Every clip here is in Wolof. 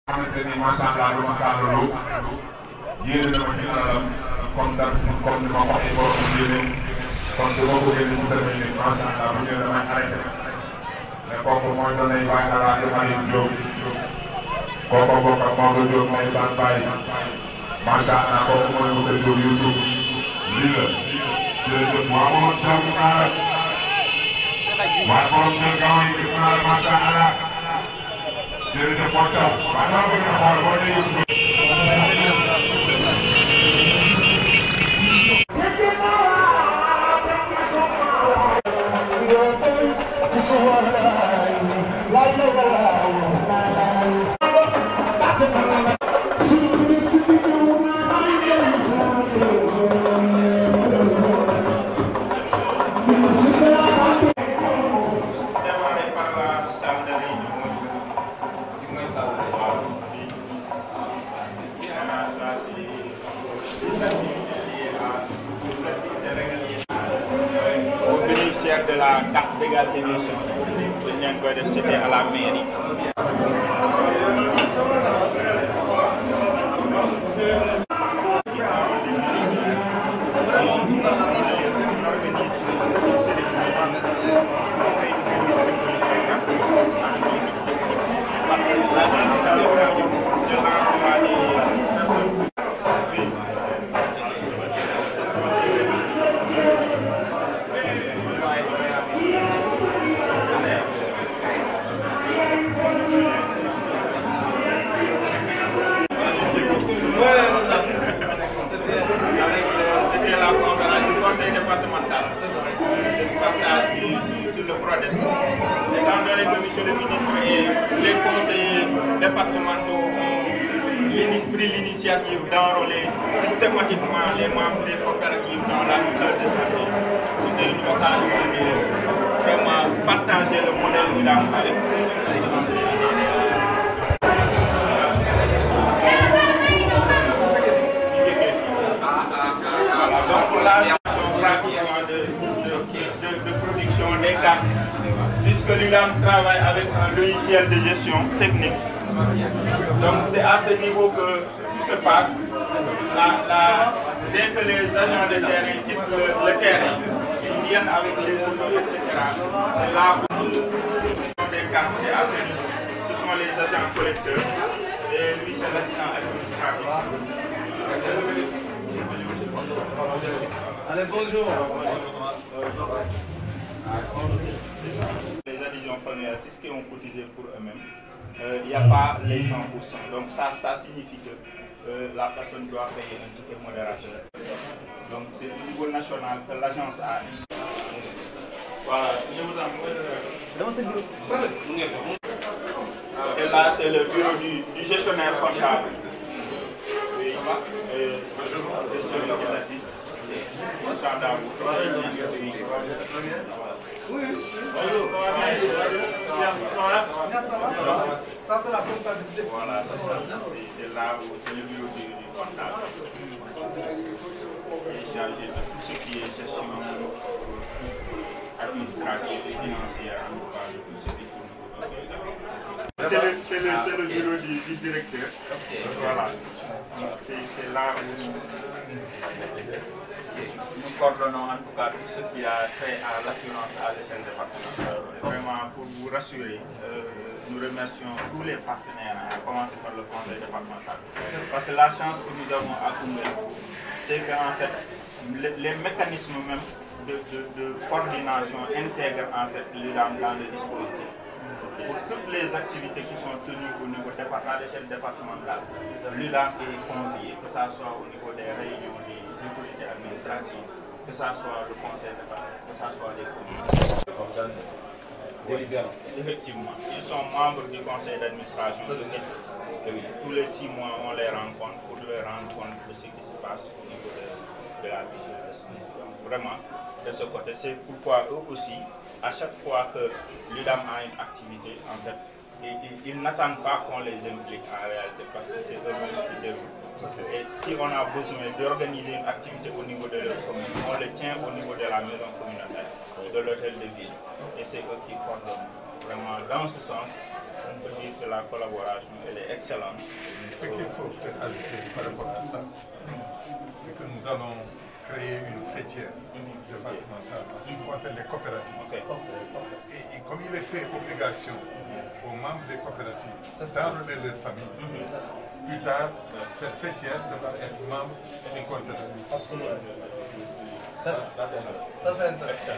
xamante ni macha allah du ma sàll lu yéene na ma ci alalam comme ni ma ko waxee borom yéene kon su ma bëggee ni mu sëmee ni macha allah bu ñëwee damay arrêté mais kooku mooy doonay bàyyi ala di Aliou Diop kooku bokk ak Maodo Diop may sant bàyyi macha allah kooku mooy monsieur Diop Youssouf lii la jërëjëf waaw moom Thiam gis naa la waaye borom ñoom gaaw yi gis naa la macha allah jërëjëf Mor Thiam waaye maa bëgg a xool boo nee Youssouf de la carte d'égalité des chances, c'était à la mairie. L'initiative d'enrôler systématiquement les membres des coopératives dans la mutuelle de santé. C'était une occasion de vraiment partager le modèle UDAM avec ces sociétés. Voilà, donc pour la pratiquement de production des cartes, puisque l'UDAM travaille avec un logiciel de gestion technique. Donc c'est à ce niveau que tout se passe. Dès que les agents de terrain quittent le terrain, ils viennent avec les autos, etc. C'est là où des cartes, c'est à ce niveau. Ce sont les agents collecteurs et lui c'est l'assistant administratif. Allez, bonjour. Les adhésions familiales, c'est ce qu'ils ont cotisé pour eux-mêmes. Il n'y a pas les 100%. Donc ça signifie que la personne doit payer un ticket modérateur. Donc c'est au niveau national que l'agence a. Voilà, je vous en prie. Et là c'est le bureau du gestionnaire comptable. Oui, et celui qui l'assiste. Oui. Ça c'est la comptabilité. Voilà, c'est là où c'est le bureau du comptable. Il est chargé de tout ce qui est gestion administrative et financière, en tout cas de tout ce qui tourne. C'est le bureau du directeur. Voilà. C'est là où nous coordonnons en tout cas tout ce qui a trait à l'assurance à l'échelle départementale. Vraiment, pour vous rassurer, nous remercions tous les partenaires, à commencer par le conseil départemental. Parce que la chance que nous avons à Koungheul, c'est qu'en fait, les mécanismes même de coordination intègrent en fait l'UDAM dans le dispositif. Pour toutes les activités qui sont tenues au niveau à l'échelle départementale, l'UDAM est convié, que ce soit au niveau des réunions des autorités administratives, que ce soit le conseil départemental, que ce soit les communes. Effectivement, ils sont membres du conseil d'administration de l'UDAM. Tous les 6 mois, on les rencontre pour leur rendre compte de ce qui se passe au niveau de la vision de santé. Donc vraiment, de ce côté, c'est pourquoi eux aussi, à chaque fois que l'UDAM a une activité, en fait, ils n'attendent pas qu'on les implique en réalité, parce que c'est eux-mêmes qui déroulent. Et si on a besoin d'organiser une activité au niveau de leur commune, on le tient au niveau de la maison communautaire, de l'hôtel de ville. Et c'est eux qui coordonnent. Vraiment, dans ce sens, on peut dire que la collaboration elle est excellente. Ce qu'il faut peut-être ajouter par rapport à ça, c'est que nous allons créer une fêtière départementale en ce qui concerne les coopératives. Et comme il est fait obligation aux membres des coopératives d'enrôler leur famille, plus tard, cette fêtière devra être membre du conseil d'administration. Absolument. Ça c'est intéressant.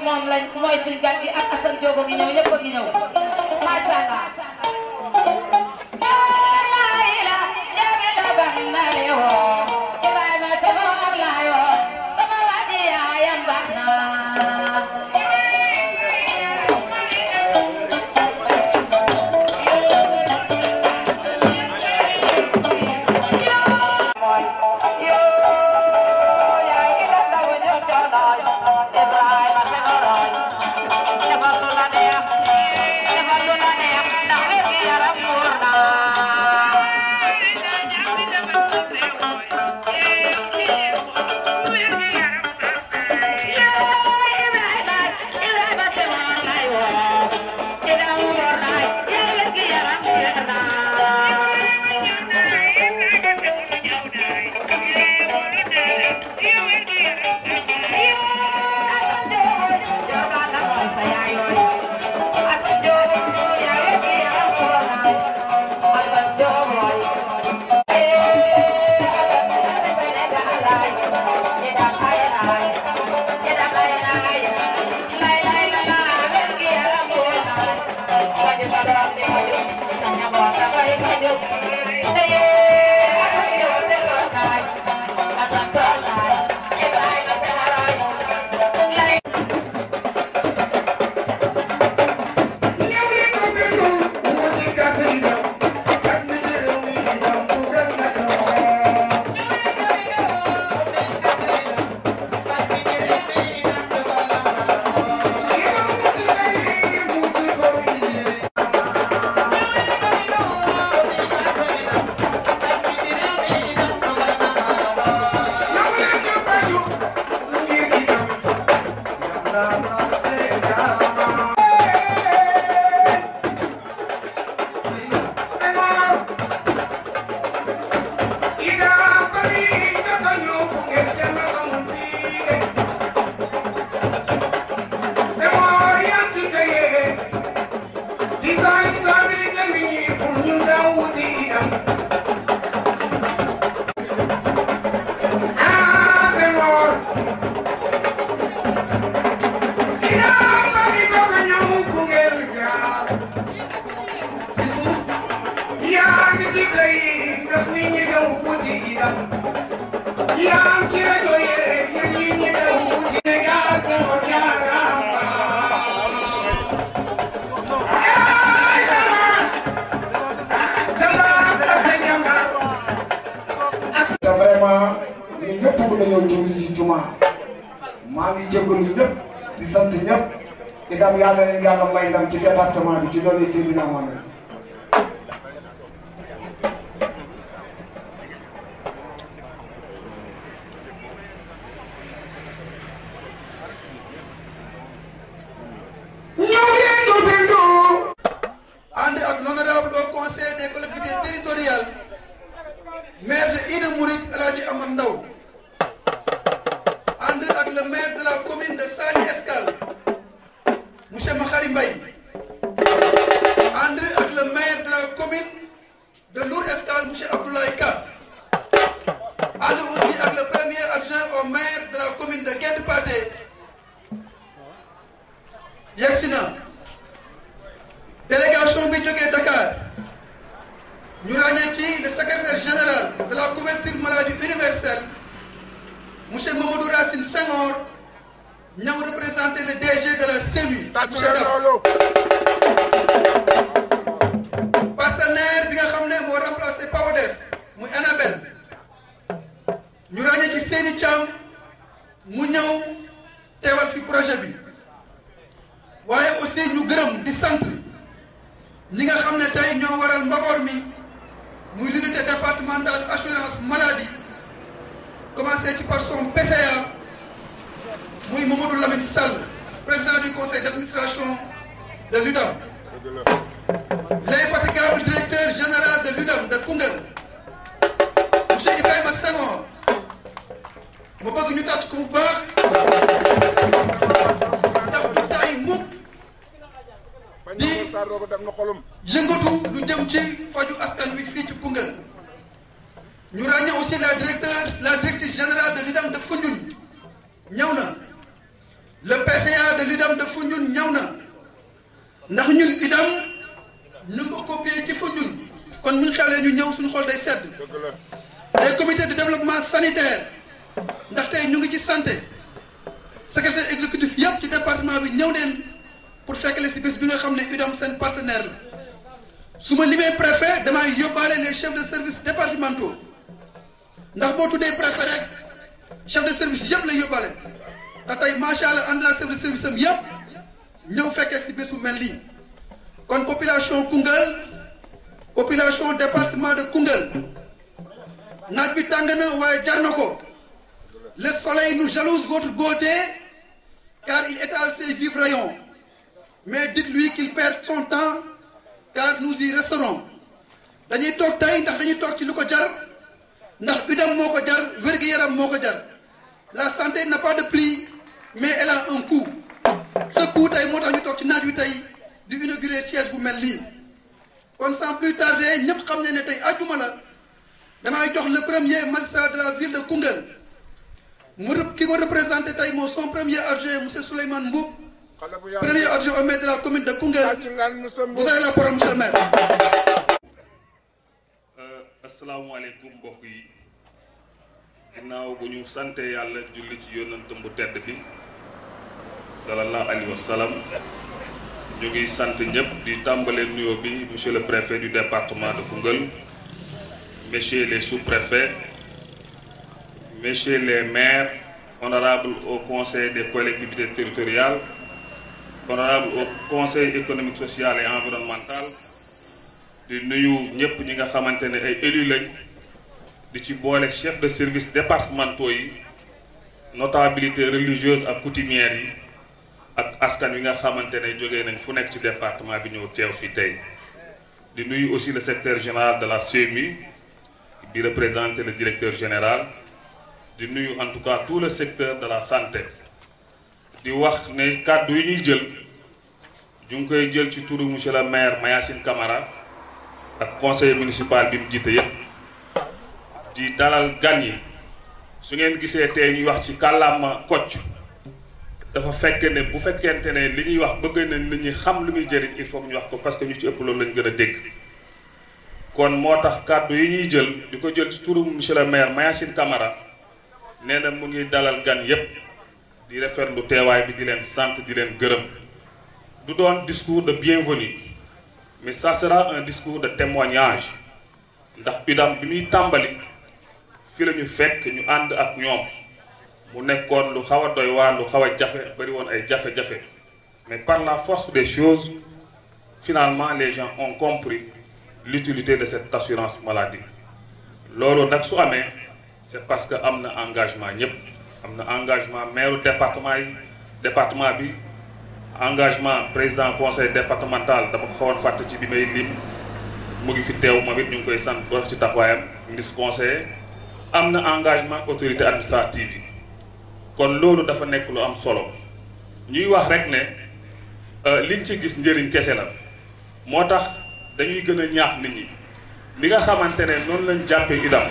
moom lañ mooy suñ gan gi ak Assane Diop a ngi ñëw ñëpp a ngi ñëw macha allah. Thank you. Yang ciro ye nyinyi nyidau Sénégal sama jaramba vraiment ñun ñëpp bëgg nañoo julli ci juma maa ngi jégalu ñëpp di sant ñëpp itam yàlla leen yàlla may ndam ci département bi ci doole Seydina Mohamed. ànd ak l'honorable au conseil des collectivités territoriales maire de Ida Mouride El Hadji Amar Ndaw ànd ak le maire de la commune de Saly Escale monsieur Makhari Mbaye ànd ak le maire de la commune de Lour Escale monsieur Abdoulaye Ka ànd aussi ak le premier adjoint au maire de la commune de Guet Pathé yegsi na délégation bi jógee Dakar ñu ràññee ci le secrétaire général de la couverture maladie universelle monsieur Mamadou Racine Senghor ñëw représenter le DG de la CEMU monsieur Daf partenaire bi nga xam ne moo remplacé PAODES muy Anabel ñu ràññee ci Seyni Thiam mu ñëw teewal fi projet bi waaye aussi ñu gërëm di sant ñi nga xam ne tey ñoo waral mbaboor mi muy l'unité départementale assurance maladie commencé ci par son PCA muy Mamadou Lamine Sall président du conseil d'administration de l'UDAM l'infatigable directeur général de l'UDAM de Koungheul monsieur Ibrahima Senghor ma bëgg ñu tàcc ko bu baax ndax du tay mukk di yëngatu lu jëm ci faju askan wi fii ci Koungheul ñu ràññee aussi la directrice générale de l'UDAM de Foundiougne ñëw na le PCA de l'UDAM de Foundiougne ñëw na ndax ñun UDAM ñu ko copié ci Foundiougne kon ñun xewlee ñu ñëw suñu xol day sedd les comités de développement sanitaire ndax tey ñu ngi ci santé secrétaire exécutif yëpp ci département bi ñëw neen pour fekkale si bés bi nga xam ne UDAM seen partenaire la su ma limee préfet damay yóbbaale les chefs de service départementaux ndax boo tuddee préfet rek chef de service yëpp lay yóbbaale te tey macha allah ànd naa chef de service am yëpp ñëw fekkee si bés bu mel nii kon population Koungheul population département de Koungheul naaj bi tàng na waaye jar na ko le soleil nous jalouse votre beauté car il étale ses vifs rayons mais dites-lui qu'il perd son temps car nous y resterons dañuy toog tey ndax dañuy toog ci lu ko jar ndax UDAM moo ko jar wér-gu-yaram moo ko jar la santé n'a pas de prix mais elle a un coût ce coût tey moo tax ñu toog ci naaj wi tey di inaugurer siège bu mel nii kon sans plus tarder ñëpp xam ne ne tey àjjuma la damay jox le premier magistrat de la ville de Koungheul mu ki ko représenté tey moo son premier adjoint monsieur Souleymane Mboup premier adjoint au maire de la commune de Koungheul vous avez la parole monsieur le maire. asalaamaaleykum mbokk yi ginnaaw bu ñu sante yàlla julli ci yonentam bu tedd bi sallallahu alayhi wa sallam ñu ngi sant ñëpp di tàmbale nuyoo bi monsieur le préfet du département de Koungheul messieurs les sous-préfets messieurs les maires honorables au conseil des collectivités territoriales honorables au conseil économique social et environnemental di nuyu ñëpp ñi nga xamante ne ay élus lañ di ci boole chef de service départementaux yi notabilité religieuse ak coutumière yi ak askan wi nga xamante ne jógee nañ fu nekk ci département bi ñëw teew fi tey di nuyu aussi le secrétaire général de la CEMU di représenter le directeur général di nuyu en tout cas tout le secteur de la santé di wax ne kàddu yi ñuy jël ñu ngi koy jël ci turu monsieur le maire Mayacine Camara ak conseil municipal bi mu jiite yépp di dalal gan yi su ngeen gisee tey ñuy wax ci kàllaama Kocc dafa fekk ne bu fekkente ne li ñuy wax bëgg na nit ñi xam lu muy jëriñ il faut ñu wax ko parce que ñu ci ëpp loolu lañ gën a dégg kon moo tax kàddu yi ñuy jël di ko jël ci turu monsieur le maire Mayacine Camara nee na mu ngi dalal gan yépp di rafetlu teewaay bi di leen sant di leen gërëm du doon discours de bienvenue mais ça sera un discours de témoignage ndax UDAM bi muy tàmbali fi la ñu fekk ñu ànd ak ñoom mu nekkoon lu xaw a doy waar lu xaw a jafe bari woon ay jafe-jafe mais par la force des choses finalement les gens ont compris l'utilité de cette assurance maladie loolu nag su amee c'est parce que am na engagement ñëpp am na engagement maire département bi engagement président conseil départemental dama ko xawoon fàtte ci bi may lim mu ngi fi teew moom it ñu ngi koy sant wax ci taxawaayam ministre conseiller am na engagement autorité administrative yi kon loolu dafa nekk lu am solo ñuy wax rek ne liñ ci gis njëriñ kese la moo tax dañuy gën a ñaax nit ñi li nga xamante ne noonu lañ jàppee UDAM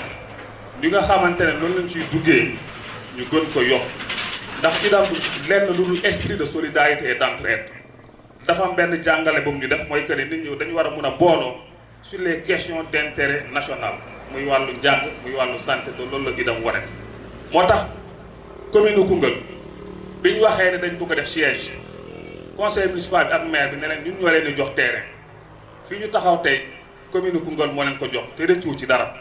li nga xamante ne noonu lañ ciy duggee ñu gën ko yokk ndax UDAM lenn lu dul esprit de solidarité et d'entraide dafa am benn jàngale bu mu ñu def mooy que ne nit ñi dañu war a mun a booloo sur les questions d'intérêt national muy wàllu njàng muy wàllu santé te loolu la UDAM wane. moo tax commune Koungheul bi ñu waxee ne dañ bëgg a def siège conseil municipal bi ak maire bi ne leen ñun ñoo leen di jox terrain fii ñu taxaw tey commune Koungheul moo leen ko jox te rëccu ci dara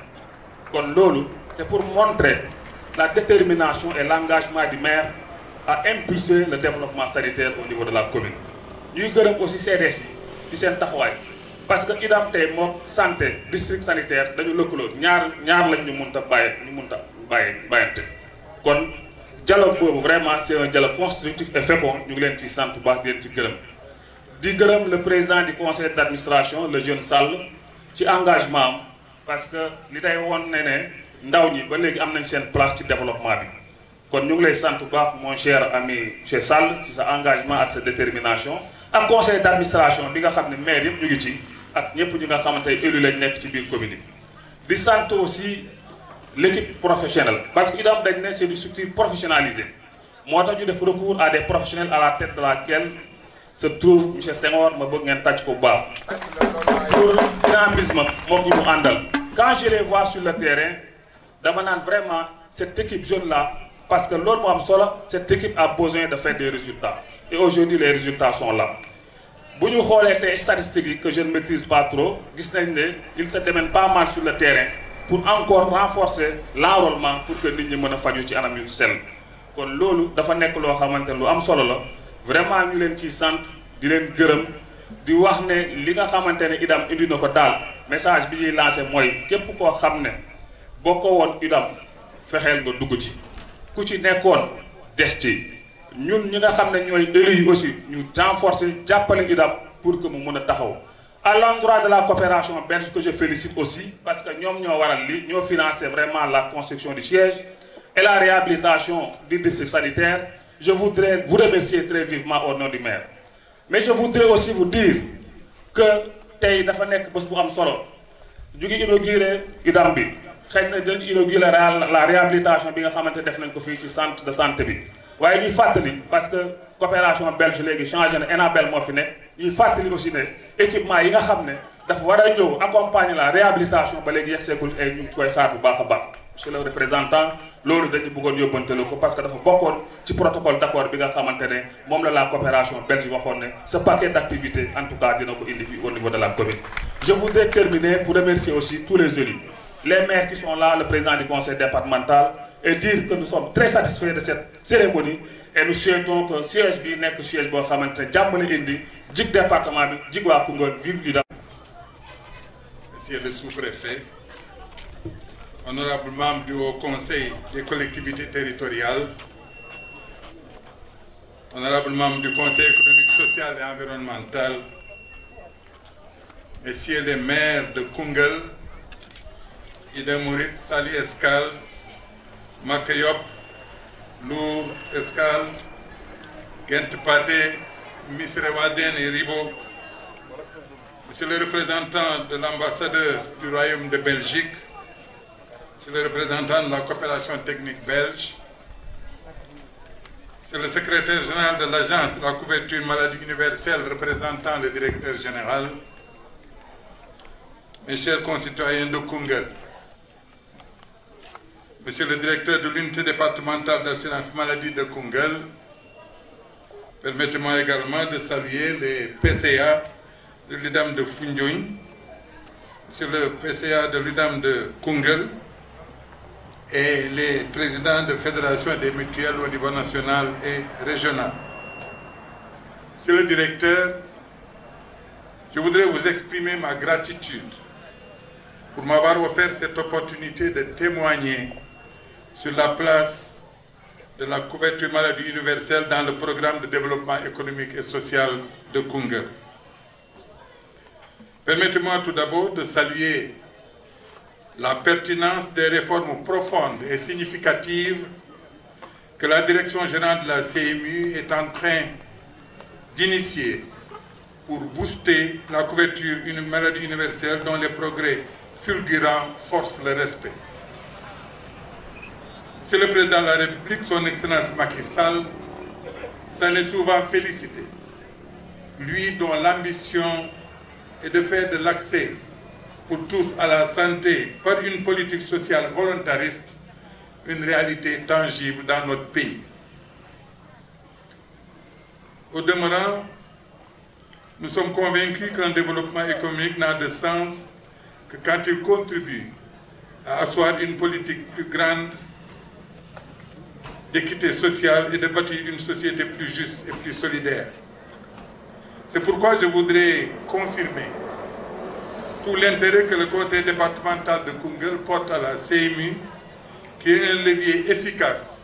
kon loolu c'est pour montrer la détermination et l'engagement du maire à impulser le développement sanitaire au niveau de la commune. ñuy gërëm aussi CDS ci seen taxawaay parce que UDAM tey moom santé district sanitaire dañu lëkkaloo ñaar lañ ñu mënta bàyyante kon dialogue boobu vraiment c'est un dialogue constructif et fécond ñu ngi leen ci sant bu baax di leen ci gërëm di gërëm le président du conseil d'administration le jeune Sall ci engagement am parce que li tey woon ne ndaw ñi ba léegi am nañ seen place ci développement bi kon ñu ngi lay sant bu baax mon cher ami monsieur Sall ci sa engagement ak sa détermination ak conseil d'administration bi nga xam ne maire yëpp ñu ngi ci ak ñëpp ñi nga xamante ne élu lañ nekk ci biir commune bi di sant aussi l'équipe professionnelle parce que UDAM dañ ne c'est une structure professionnalisée moo tax ñu def recours à des professionnels à la tête de laquelle se trouve monsieur Senghor ma bëgg ngeen tàcc ko bu baax pour dynamisme moom ñu mu àndal quand je les vois sur le terrain dama naan vraiment cette équipe jeune là parce que loolu moo am solo cette équipe a besoin de faire des résultats et aujourd'hui les résultats sont là bu ñu xoolee tey statistiques yi que je ne maîtrise pas trop gis nañ ne il se démène pas mal sur le terrain pour encore renforcer l'enrôlement pour que nit ñi mën a faju ci anam yu sell kon loolu dafa nekk loo xamante ne lu am solo la vraiment ñu leen ciy sant di leen gërëm di wax ne li nga xamante ne UDAM indi na ko daal message bi ñuy lancé mooy képp koo xam ne boo ko woon UDAM fexeel nga dugg ci ku ci nekkoon des ci ñun ñi nga xam ne ñooy élus yi aussi ñu renforcer jàppale UDAM pour que mu mën a taxaw à l'endroit de la coopération belge que je félicite aussi parce que ñoom ñoo waral li ñoo financé vraiment la construction du siège et la réhabilitation du district sanitaire je voudrais vous remercier très vivement au nom du maire mais je voudrais aussi vous dire que tey dafa nekk bés bu am solo ñu ngi inauguré UDAM bi xëy na dañu inauguré la réhabilitation bi nga xamante def nañ ko fii ci centre de santé bi waaye ñuy fàttali parce que coopération belge léegi changé na Enabel moo fi ne ñuy fàttali aussi ne équipement yi nga xam ne dafa war a ñëw accompagner la réhabilitation ba léegi yegseegul ay ñu ngi koy xaar bu baax a baax monsieur le représentant loolu dañu bëggoon yóbbantelu ko parce que dafa bokkoon ci protocole d'accord bi nga xamante ne moom la coopération belge waxoon ne ce paquet d'activités en tout cas dina ko indi fi au niveau de la commune. Je voudrais terminer pour remercier aussi tous les élus les maires qui sont là le président du conseil départemental et dire que nous sommes très satisfaits de cette cérémonie et nous souhaitons que siège bi nekk siège boo xamante ne jàmm la indi jig département bi jig waa Koungheul vive l'UDAM. Monsieur le sous-préfet, honorable membre du Haut Conseil des collectivités territoriales, honorable membre du Conseil économique, social et environnemental, messieurs les maires de Koungheul, Ida Mouride, Saly Escale, Makayop, Lour Escale, Gent Pathé, Missirah Wadène et Ribo, monsieur le représentant de l'ambassadeur du Royaume de Belgique, monsieur le représentant de la coopération technique belge, monsieur le secrétaire général de l'agence de la couverture maladie universelle représentant le directeur général, mes chers concitoyens de Koungheul, Monsieur le directeur de l'unité départementale d'assurance maladie de Koungheul, permettez-moi également de saluer les PCA de l'UDAM de Foundiougne, Monsieur le PCA de l'UDAM de Koungheul et les présidents de fédération des mutuelles au niveau national et régional. Monsieur le directeur, je voudrais vous exprimer ma gratitude pour m'avoir offert cette opportunité de témoigner sur la place de la couverture maladie universelle dans le programme de développement économique et social de Koungheul. Permettez-moi tout d'abord de saluer la pertinence des réformes profondes et significatives que la Direction générale de la CMU est en train d'initier pour booster la couverture maladie universelle dont les progrès fulgurants forcent le respect. Monsieur le Président de la République, son Excellence Macky Sall, s'en est souvent félicité. Lui dont l'ambition est de faire de l'accès pour tous à la santé par une politique sociale volontariste une réalité tangible dans notre pays. Au demeurant, nous sommes convaincus qu'un développement économique n'a de sens que quand il contribue à asseoir une politique plus grande d'équité sociale et de bâtir une société plus juste et plus solidaire. C'est pourquoi je voudrais confirmer tout l'intérêt que le conseil départemental de Koungheul porte à la CMU, qui est un levier efficace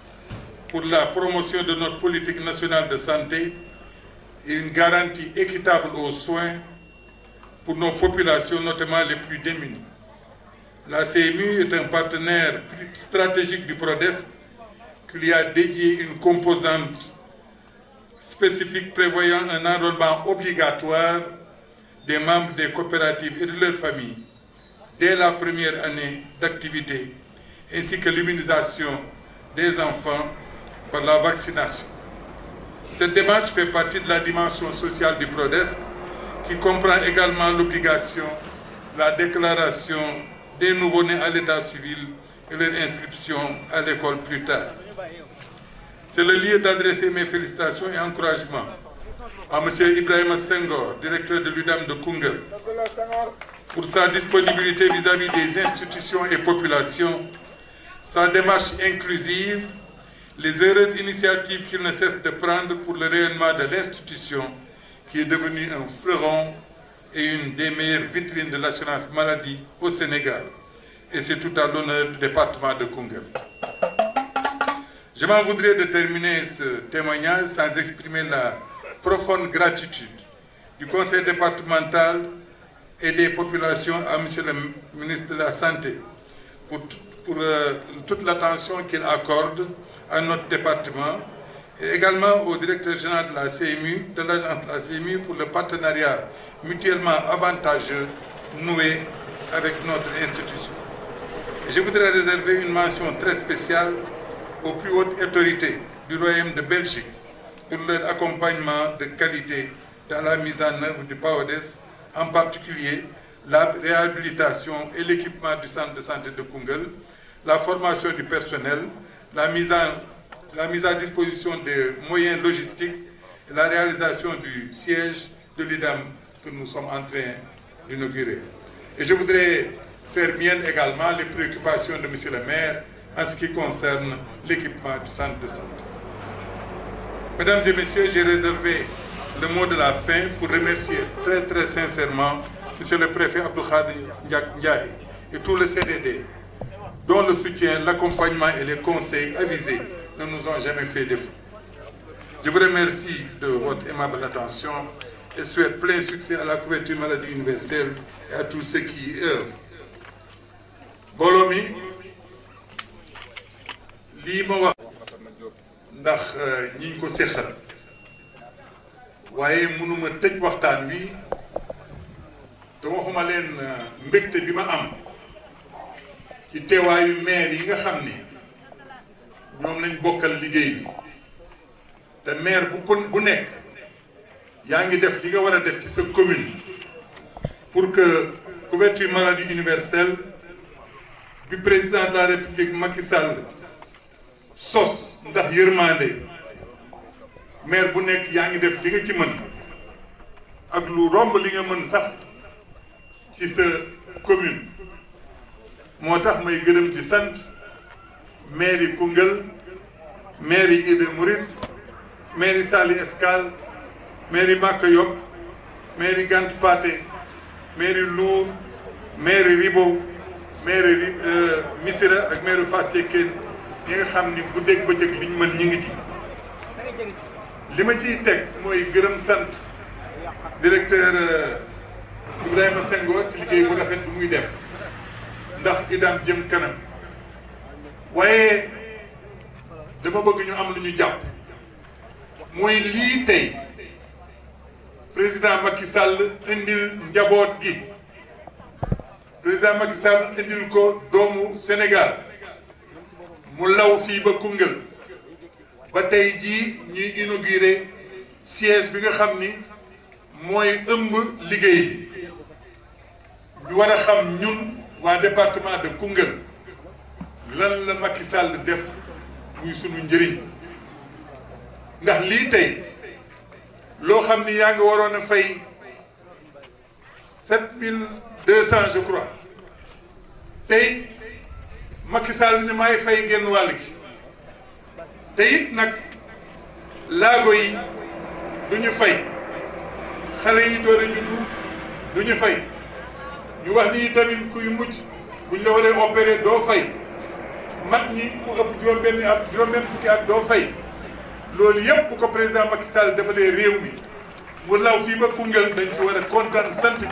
pour la promotion de notre politique nationale de santé et une garantie équitable aux soins pour nos populations, notamment les plus démunies. La CMU est un partenaire stratégique du PRODESC qui lui a dédié une composante spécifique prévoyant un enrôlement obligatoire des membres des coopératives et de leurs familles dès la première année d'activité, ainsi que l'immunisation des enfants par la vaccination. Cette démarche fait partie de la dimension sociale du PRODESC, qui comprend également l'obligation, la déclaration des nouveau-nés à l'état civil et leur inscription à l'école plus tard. C'est le lieu d'adresser mes félicitations et encouragements à M. Ibrahima Senghor, directeur de l'UDAM de Koungheul, pour sa disponibilité vis-à-vis des institutions et populations, sa démarche inclusive, les heureuses initiatives qu'il ne cesse de prendre pour le rayonnement de l'institution qui est devenue un fleuron et une des meilleures vitrines de l'assurance maladie au Sénégal. Et c'est tout à l'honneur du département de Koungheul. Je m'en voudrais de terminer ce témoignage sans exprimer la profonde gratitude du conseil départemental et des populations à M. le ministre de la Santé pour toute l'attention qu'il accorde à notre département et également au directeur général de la CMU, de l'agence de la CMU pour le partenariat mutuellement avantageux noué avec notre institution. Et je voudrais réserver une mention très spéciale aux plus hautes autorités du Royaume de Belgique pour leur accompagnement de qualité dans la mise en œuvre du PAODES, en particulier la réhabilitation et l'équipement du centre de santé de Koungheul, la formation du personnel, la mise à disposition des moyens logistiques et la réalisation du siège de l'UDAM que nous sommes en train d'inaugurer. Et je voudrais faire mienne également les préoccupations de M. le maire en ce qui concerne l'équipement du centre de santé. Mesdames et messieurs, j'ai réservé le mot de la fin pour remercier très sincèrement M. le préfet Abdou Khadir Ndiaye et tout le CDD, dont le soutien, l'accompagnement et les conseils avisés ne nous ont jamais fait défaut. Je vous remercie de votre aimable attention et souhaite plein succès à la couverture maladie universelle et à tous ceux qui y œuvrent. Bolomi, lii ma wax ndax ñi ñu ko séqal waaye mënuma tëj waxtaan wi te waxuma leen mbégte bi ma am ci teewaayu maire yi nga xam ni ñoom lañ bokkal liggéey bi te maire bu nekk yaa ngi def li nga war a def ci sa commune pour que couverture maladie universelle bi président de la république Macky Sall sos ndax yërmande maire bu nekk yaa ngi def li nga ci mën ak lu romb li nga mën sax ci sa commune moo tax may gërëm di sant maire yi Koungheul maire yi Ida Mouride maire yi Saly Escale maire yi Maka Yop maire yi Gant Pathé maire yi Lour maire yi Ribo maire yi Missira ak maire Fass Cekkeen ñi nga xam ni bu dégg bëccëg liñ mën ñi ngi ci li ma ciy teg mooy gërëm sant directeur Ibrahima Senghor ci liggéey bu rafet bi muy def ndax idam jëm kanam waaye dama bëgg ñu am lu ñu jàpp mooy lii tey président Macky Sall indil njaboot gi président Macky Sall indil ko doomu Sénégal mu law fii ba Koungheul ba tey jii ñuy inauguré siège bi nga xam ni mooy ëmb liggéey bi ñu war a xam ñun waa département de Koungheul lan la Macky Sall def muy sunu njëriñ ndax lii tey loo xam ni yaa ngi waroon a fay 7200 je crois tey Macky Sall ni may fay genn wàll gi te it nag laago yi du ñu fay xale yi door a juddu du ñu fay ñu wax ni tamit kuy mucc buñ la waree opéré doo fay mag ñi ku ëpp juróom-benni at juróom-benn fukki at doo fay loolu yëpp bu ko président Macky Sall defalee réew mi mu law fii ba Koungheul dañ ci war a kontaan sant bi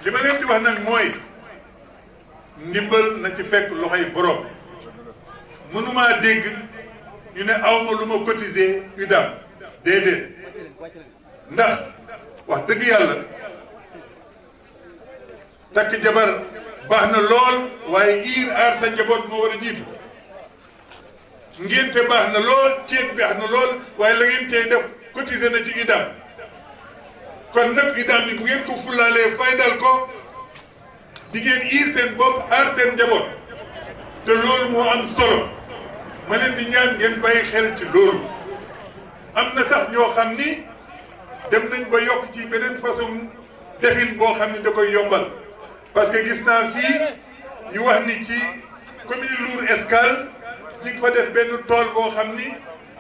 li ma leen di wax nag mooy ndimbal na ci fekk loxoy borom mënumaa dégg ñu ne awma lu ma cotiser UDAM déedéet ndax wax dëgg yàlla takk jabar baax na lool waaye iir aar sa njaboot moo war a jiitu ngénte baax na lool ceeb baax na lool waaye la ngeen cey def cotiser na ci UDAM kon nag UDAM bi bu ngeen ko fulaalee faydal ko di ngeen iir seen bopp aar seen njaboot te loolu moo am solo ma leen di ñaan ngeen bàyyi xel ci loolu am na sax ñoo xam ni dem nañ ba yokk ci beneen façon defin boo xam ni da koy yombal parce que gis naa fii ñu wax ni ci commune Lour Escale ñu ngi fa def benn tool boo xam ni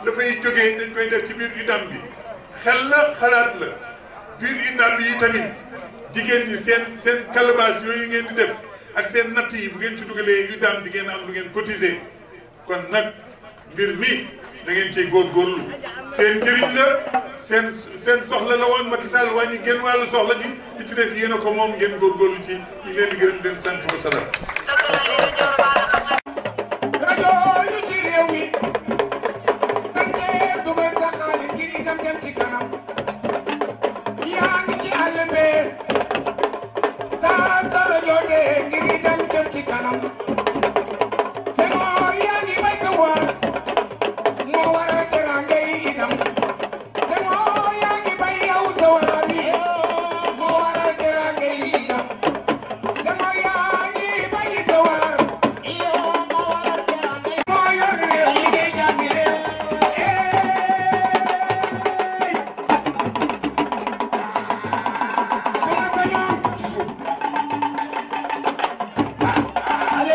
dafay jógee dañ koy def ci biir UDAM bi xel la xalaat la biir UDAM yi tamit jigéen ñi seen calebasse yooyu ngeen di def ak seen natt yi bu ngeen ci dugalee UDAM di ngeen am lu ngeen cotiser kon nag mbir mi da ngeen cee góorgóorlu seen njëriñ la seen soxla la woon Macky Sall wàññi genn wàllu soxla ji li ci des yéen a ko moom ngeen góorgóorlu ci ñu leen di gërëm leen sant wa salaam. rajo yu ci réew mi tànkee dugal sa xaalis ngir isam dem ci kanam yaa ngi ci àll bee taal sa rajo de ngir itam dem ci kanam Senghor yaa ngi bay sa waar moo waral teraanga yi itam Senghor yaa ngi bay yow sa waar wi moo waral teraanga yi itam Senghor yaa ngi bay sa waar moo yor réew mi ngay jàmmi réew su ma sañoon ci suuf ale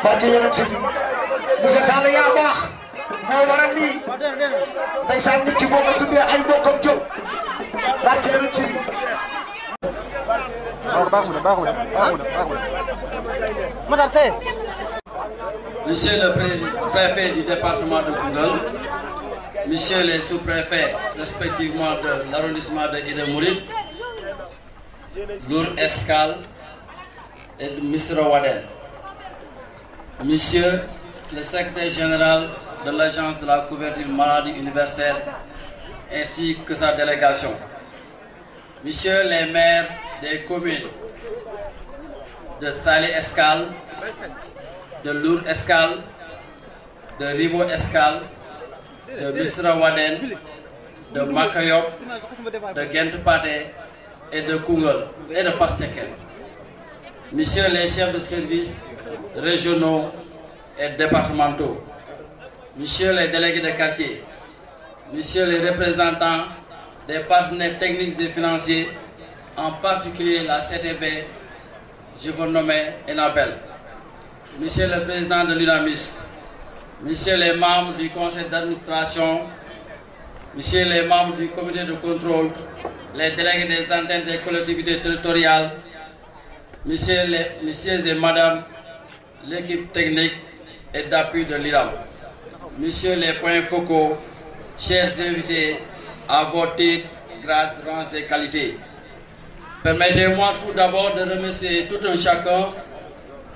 barke yonent bi monsieur Sall yaa baax moo waral lii ndeysaan nit ki boo ko tuddee ay mbokkam jóg barke yonent bi. Monsieur le préfet du département de Koungheul, Monsieur les sous-préfets respectivement de l'arrondissement de Ida Mouride, Lour Escale et de Missirah Wadène, Monsieur le secrétaire général de l'Agence de la couverture maladie universelle ainsi que sa délégation, Monsieur les maires des communes de Salé Escale, de Lour Escale, de Ribo Escale, de Missirah Wadène, de Makayop, de Gent Pathé et de Koungheul et de Fass Cekkeen. Messieurs les chefs de service régionaux et départementaux, Messieurs les délégués de quartier, Messieurs les représentants des partenaires techniques et financiers, en particulier la CTB, je vous nomme Enabel, Monsieur le président de l'UNAMIS, Messieurs les membres du conseil d'administration, Messieurs les membres du comité de contrôle, les délégués des antennes des collectivités territoriales, Messieurs et Madame l'équipe technique et d'appui de l'IRAM, Messieurs les points focaux, chers invités à vos titres, grades, rangs et qualités. Permettez-moi tout d'abord de remercier tout un chacun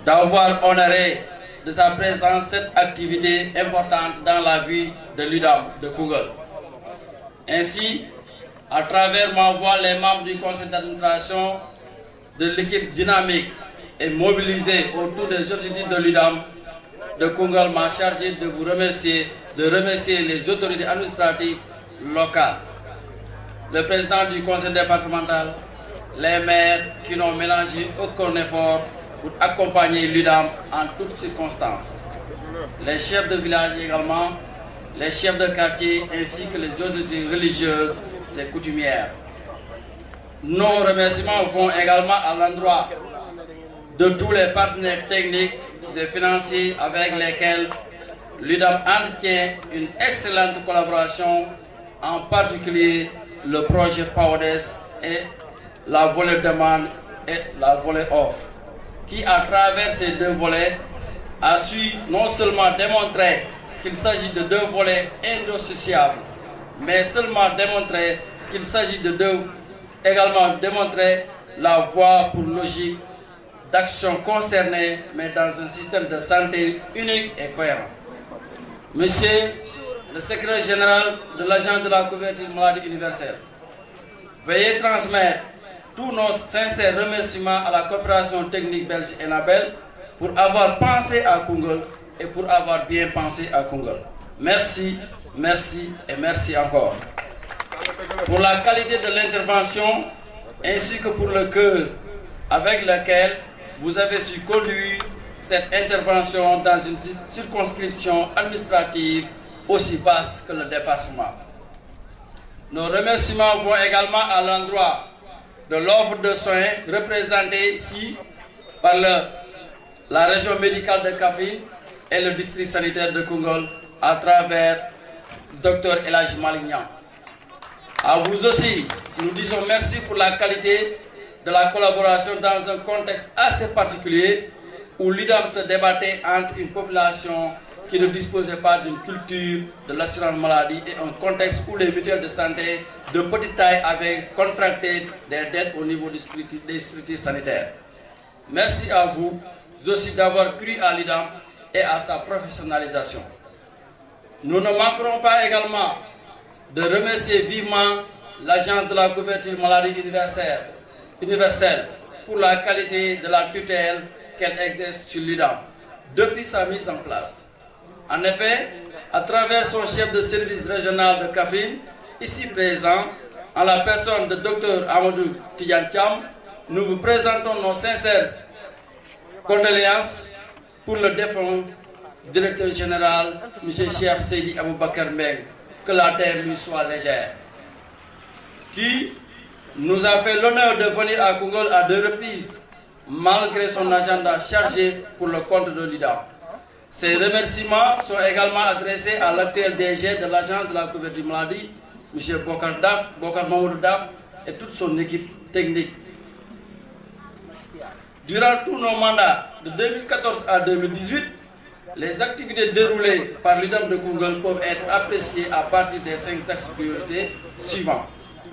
d'avoir honoré de sa présence cette activité importante dans la vie de l'UDAM de Koungheul. Ainsi, à travers ma voix, les membres du conseil d'administration de l'équipe dynamique et mobilisée autour des objectifs de l'UDAM de Koungheul m'a chargé de vous remercier, de remercier les autorités administratives locales, le président du conseil départemental, les maires qui n'ont mélangé aucun effort pour accompagner l'UDAM en toutes circonstances, les chefs de village également, les chefs de quartier ainsi que les autorités religieuses et coutumières. Nos remerciements vont également à l'endroit de tous les partenaires techniques et financiers avec lesquels l'UDAM entretient une excellente collaboration, en particulier le projet PAODES et la volet demande et la volet offre, qui à travers ces deux volets a su non seulement démontrer qu'il s'agit de deux volets indissociables, mais seulement démontrer qu'il s'agit de également démontrer la voie pour logique d'action concernée, mais dans un système de santé unique et cohérent. Monsieur le secrétaire général de l'Agence de la couverture maladie universelle, veuillez transmettre tous nos sincères remerciements à la coopération technique belge Enabel pour avoir pensé à Koungheul et pour avoir bien pensé à Koungheul. Merci, merci et merci encore. Pour la qualité de l'intervention ainsi que pour le cœur avec lequel vous avez su conduire cette intervention dans une circonscription administrative aussi vaste que le département. Nos remerciements vont également à l'endroit de l'offre de soins représentée ici par la région médicale de Kaffrine et le district sanitaire de Koungheul à travers le Dr El Hadji Malick Niang. À vous aussi, nous disons merci pour la qualité de la collaboration dans un contexte assez particulier où l'UDAM se débattait entre une population qui ne disposait pas d'une culture de l'assurance maladie et un contexte où les mutuelles de santé de petite taille avaient contracté des dettes au niveau des structures sanitaires. Merci à vous aussi d'avoir cru à l'UDAM et à sa professionnalisation. Nous ne manquerons pas également de remercier vivement l'Agence de la couverture maladie universelle pour la qualité de la tutelle qu'elle exerce sur l'IDAM depuis sa mise en place. En effet, à travers son chef de service régional de Kaffrine, ici présent, en la personne de Dr Amadou Tidiane Thiam, nous vous présentons nos sincères condoléances pour le défunt directeur général, M. Cheikh Seydi Aboubakar Mbeng, que la terre lui soit légère, qui nous a fait l'honneur de venir à Koungheul à 2 reprises, malgré son agenda chargé pour le compte de l'IDAM. Ces remerciements sont également adressés à l'actuel DG de l'Agence de la couverture maladie, M. Bokar Mamoudou Daf, et toute son équipe technique. Durant tous nos mandats de 2014 à 2018, les activités déroulées par l'IDAM de Koungheul peuvent être appréciées à partir des 5 axes prioritaires suivants: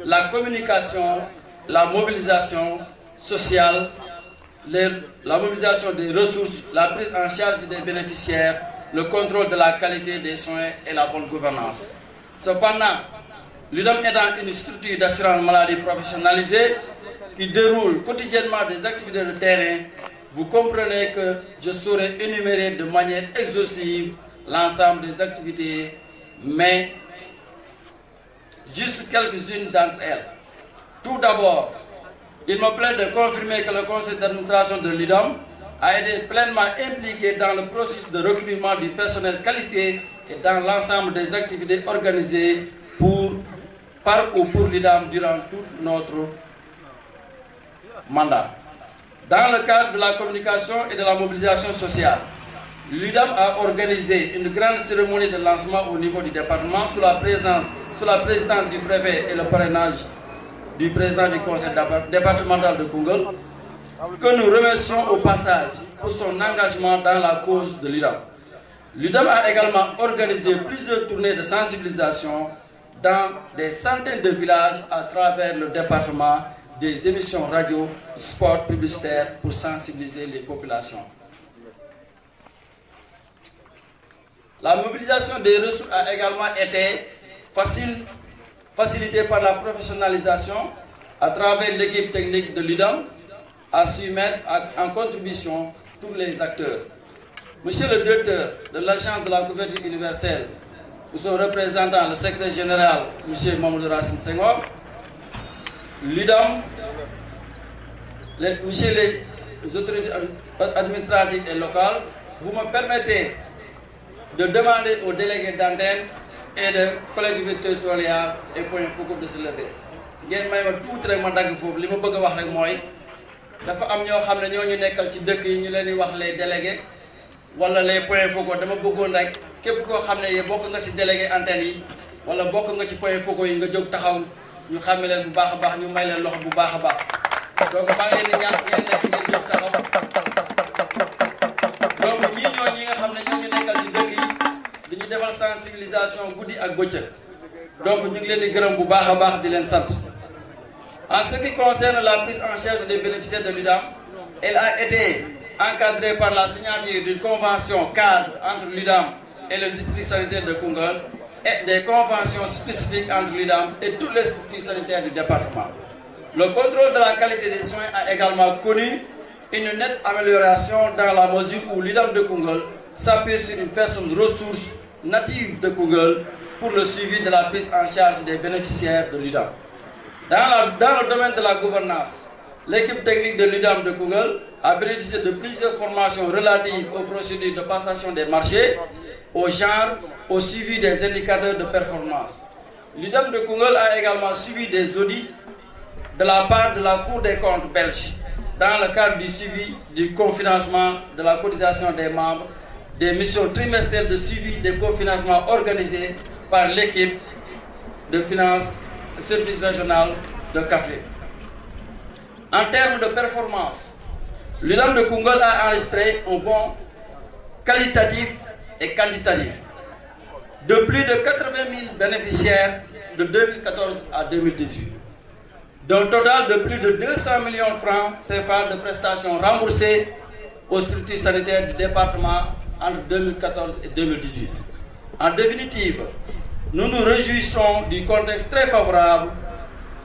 la communication, la mobilisation sociale, la mobilisation des ressources, la prise en charge des bénéficiaires, le contrôle de la qualité des soins et la bonne gouvernance. Cependant, l'IDAM étant une structure d'assurance maladie professionnalisée qui déroule quotidiennement des activités de terrain, vous comprenez que je saurais énumérer de manière exhaustive l'ensemble des activités, mais juste quelques-unes d'entre elles. Tout d'abord, il me plaît de confirmer que le conseil d'administration de l'IDAM a été pleinement impliqué dans le processus de recrutement du personnel qualifié et dans l'ensemble des activités organisées par ou pour l'IDAM durant tout notre mandat. Dans le cadre de la communication et de la mobilisation sociale, l'IDAM a organisé une grande cérémonie de lancement au niveau du département sous la présidence du préfet et le parrainage du président du conseil départemental de Koungheul, que nous remercions au passage pour son engagement dans la cause de l'IDAM. L'IDAM a également organisé plusieurs tournées de sensibilisation dans des centaines de villages à travers le département, des émissions radio, sport publicitaires pour sensibiliser les populations. La mobilisation des ressources a également été facilitée par la professionnalisation à travers l'équipe technique de l'IDAM, a su mettre en contribution tous les acteurs. Monsieur le directeur de l'Agence de la couverture universelle, ou son représentant, le secrétaire général, M. Mamadou Racine Senghor, l'IDAM, monsieur les autorités administratives et locales, vous me permettez de demander aux délégués d'antenne et de collectivités territoriales et points focaux de se lever. ngeen may ma tuuti rek ma dagg foofu li ma bëgg a wax rek mooy dafa am ñoo xam ne ñoo ñu nekkal ci dëkk yi ñu leen di wax les délégués wala les points focaux. Dama bëggoon rek képp koo xam ne bokk nga ci délégué antenne yi wala bokk nga ci points focaux yi nga jóg taxaw ñu xàmme leen bu baax a baax, ñu may leen loxo bu baax a baax. Donc maa ngi leen di ñaan ngeen nekk ngeen jóg taxaw. Donc ñii ñoo ñi nga xam ne ñoo ñu nekkal ci dëkk yi di ñu defal sensibilisation guddi ak bëccëg. Donc ñu ngi leen di gërëm bu baax a baax di leen sant. En ce qui concerne la prise en charge des bénéficiaires de l'IDAM, elle a été encadrée par la signature d'une convention cadre entre l'IDAM et le district sanitaire de Koungheul et des conventions spécifiques entre l'IDAM et toutes les structures sanitaires du département. Le contrôle de la qualité des soins a également connu une nette amélioration dans la mesure où l'IDAM de Koungheul s'appuie sur une personne ressource native de Koungheul pour le suivi de la prise en charge des bénéficiaires de l'IDAM. Dans le domaine de la gouvernance, l'équipe technique de l'IDAM de Koungheul a bénéficié de plusieurs formations relatives aux procédures de passation des marchés, au genre, au suivi des indicateurs de performance. L'IDAM de Koungheul a également suivi des audits de la part de la Cour des comptes belge dans le cadre du suivi du cofinancement de la cotisation des membres, des missions trimestrielles de suivi des cofinancements organisées par l'équipe de finances service régional de Kaffrine. En termes de performance, l'IDAM de Koungheul a enregistré un bond qualitatif et quantitatif de plus de 80 000 bénéficiaires de 2014 à 2018, d'un total de plus de 200 millions de francs CFA de prestations remboursées aux structures sanitaires du département entre 2014 et 2018. En définitive, nous nous réjouissons du contexte très favorable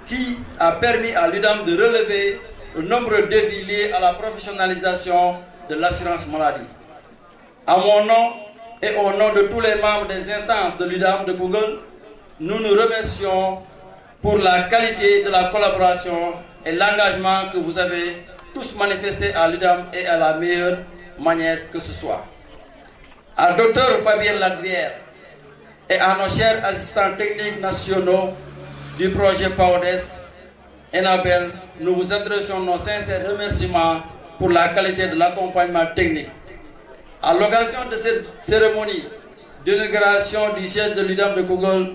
qui a permis à l'UDAM de relever de nombreux défis liés à la professionnalisation de l'assurance maladie. À mon nom et au nom de tous les membres des instances de l'UDAM de Koungheul, nous nous remercions pour la qualité de la collaboration et l'engagement que vous avez tous manifesté à l'UDAM et à la meilleure manière que ce soit. À Dr Fabien Ladrière et à nos chers assistants techniques nationaux du projet PAODES, Enabel, nous vous adressons nos sincères remerciements pour la qualité de l'accompagnement technique. À l'occasion de cette cérémonie d'inauguration du siège de l'UDAM de Koungheul,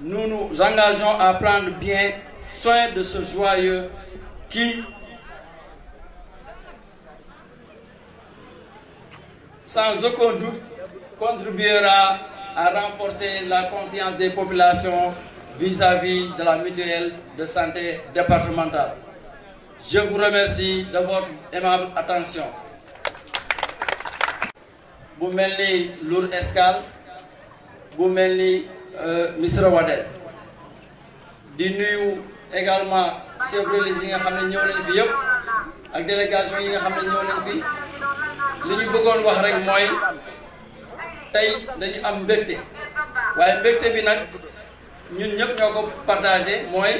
nous nous engageons à prendre bien soin de ce joyeux qui, sans aucun doute, contribuera à renforcer la confiance des populations vis-à-vis de la mutuelle de santé départementale. Je vous remercie de votre aimable attention. Bu mel ni Lour Escale bu mel ni Missirah Wadène di nuyu également chef religieux yi nga xam ne ñëw nañ fi yëpp ak délégation yi nga xam ne ñëw nañ fi li ñu bëggoon wax rek mooy tey dañu am mbégte waaye mbégte bi nag ñun ñëpp ñoo ko partagé mooy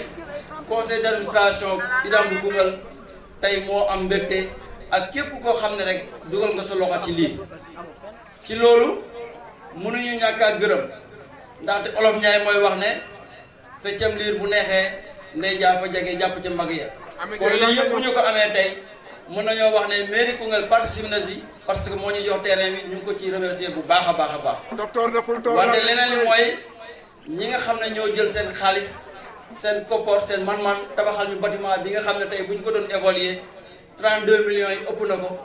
conseil d'administration UDAM bu Koungheul tey moo am mbégte ak képp koo xam ne rek dugal nga sa loxo ci lii. ci loolu mënuñu ñàkk a gërëm ndaxte olof ñaay mooy wax ne feccam liir bu neexee ndey jaa fa jege jàpp ca mbagg ya kon lii yëpp bu ñu ko amee tey mën nañoo wax ne mairie Koungheul participe na si parce que moo ñu jox terrain bi ñu ngi ko ciy remercier bu baax a baax a baax. wante leneen li mooy ñi nga xam ne ñoo jël seen xaalis seen koppor seen man-man tabaxal ñu bâtiment bi nga xam ne tey bu ñu ko doon évaluer 32 millions yi ëpp na ko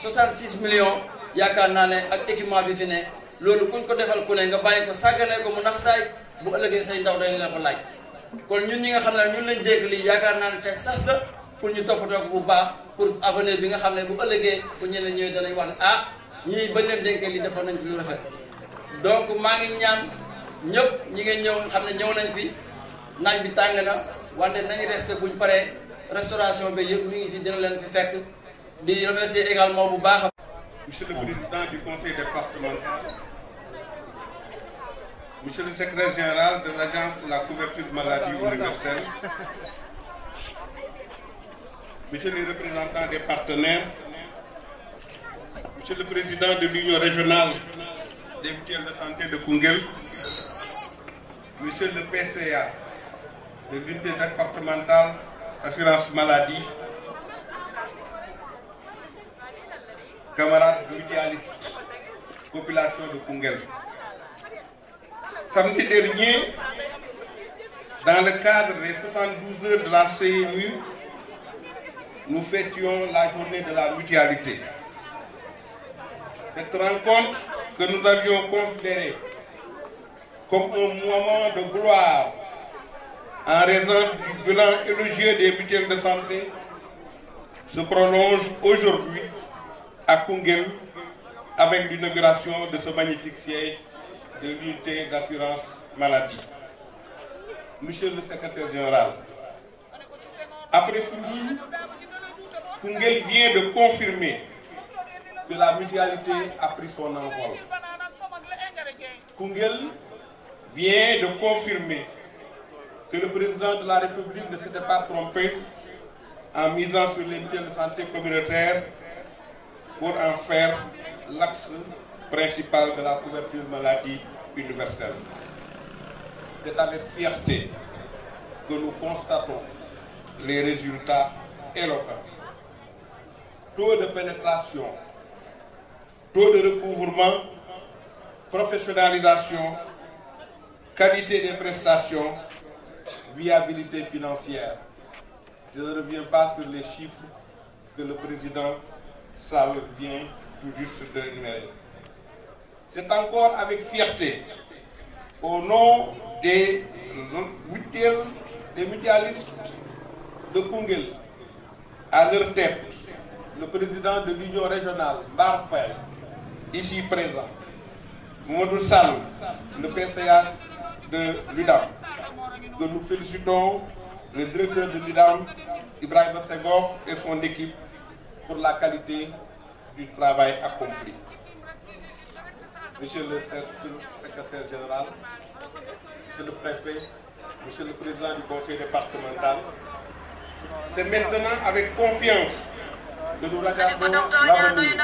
66 millions. yaakaar naa ne ak équipement bi fi ne loolu kuñ ko defal ku ne nga bàyyi ko sàgganee ko mu nax saay bu ëllëgee say ndaw dañ la ko laaj kon ñun ñi nga xam ne ñun lañ dégg lii yaakaar naa ne te sas la pour ñu toppatoo ko bu baax pour avenir bi nga xam ne bu ëllëgee bu ñeneen ñëwee danañ wax ne ah ñii bañ leen dénkee lii defoon nañ fi lu rafet donc maa ngi ñaan ñëpp ñi nga ñëw xam ne ñëw nañ fi naaj bi tàng na wante nañu resté buñ paree restauration bi yëpp mi ngi fi dina leen fi fekk di remercier également bu baax. Monsieur le Président du Conseil départemental, Monsieur le Secrétaire général de l'Agence de la couverture maladie universelle, Monsieur les représentants des partenaires, Monsieur le Président de l'Union régionale des mutuelles de santé de Koungheul, Monsieur le PCA de l'unité départementale assurance maladie, camarades mutualistes, population de Koungheul. Samedi dernier, dans le cadre des 72 heures de la CMU, nous fêtions la journée de la mutualité. Cette rencontre que nous avions considérée comme un moment de gloire en raison du bilan élogieux des mutuelles de santé se prolonge aujourd'hui à Koungheul avec l'inauguration de ce magnifique siège de l'unité d'assurance maladie. Monsieur le secrétaire général, après Foundiougne, Koungheul vient de confirmer que la mutualité a pris son envol. Koungheul vient de confirmer que le président de la République ne s'était pas trompé en misant sur les mutuelles de santé communautaires pour en faire l'axe principal de la couverture maladie universelle. C'est avec fierté que nous constatons les résultats éloquents. Taux de pénétration, taux de recouvrement, professionnalisation, qualité des prestations, viabilité financière. Je ne reviens pas sur les chiffres que le président Sall vient tout juste de numérer. C'est encore avec fierté, au nom des mutualistes de Koungheul, à leur tête, le président de l'Union régionale, Mbar Faye, ici présent, Mamadou Sall, le PCA de l'UDAM, que nous félicitons le directeur de l'UDAM, Ibrahima Senghor, et son équipe pour la qualité du travail accompli. Monsieur le secrétaire général, monsieur le préfet, monsieur le président du conseil départemental, c'est maintenant avec confiance que nous regardons l'avenir,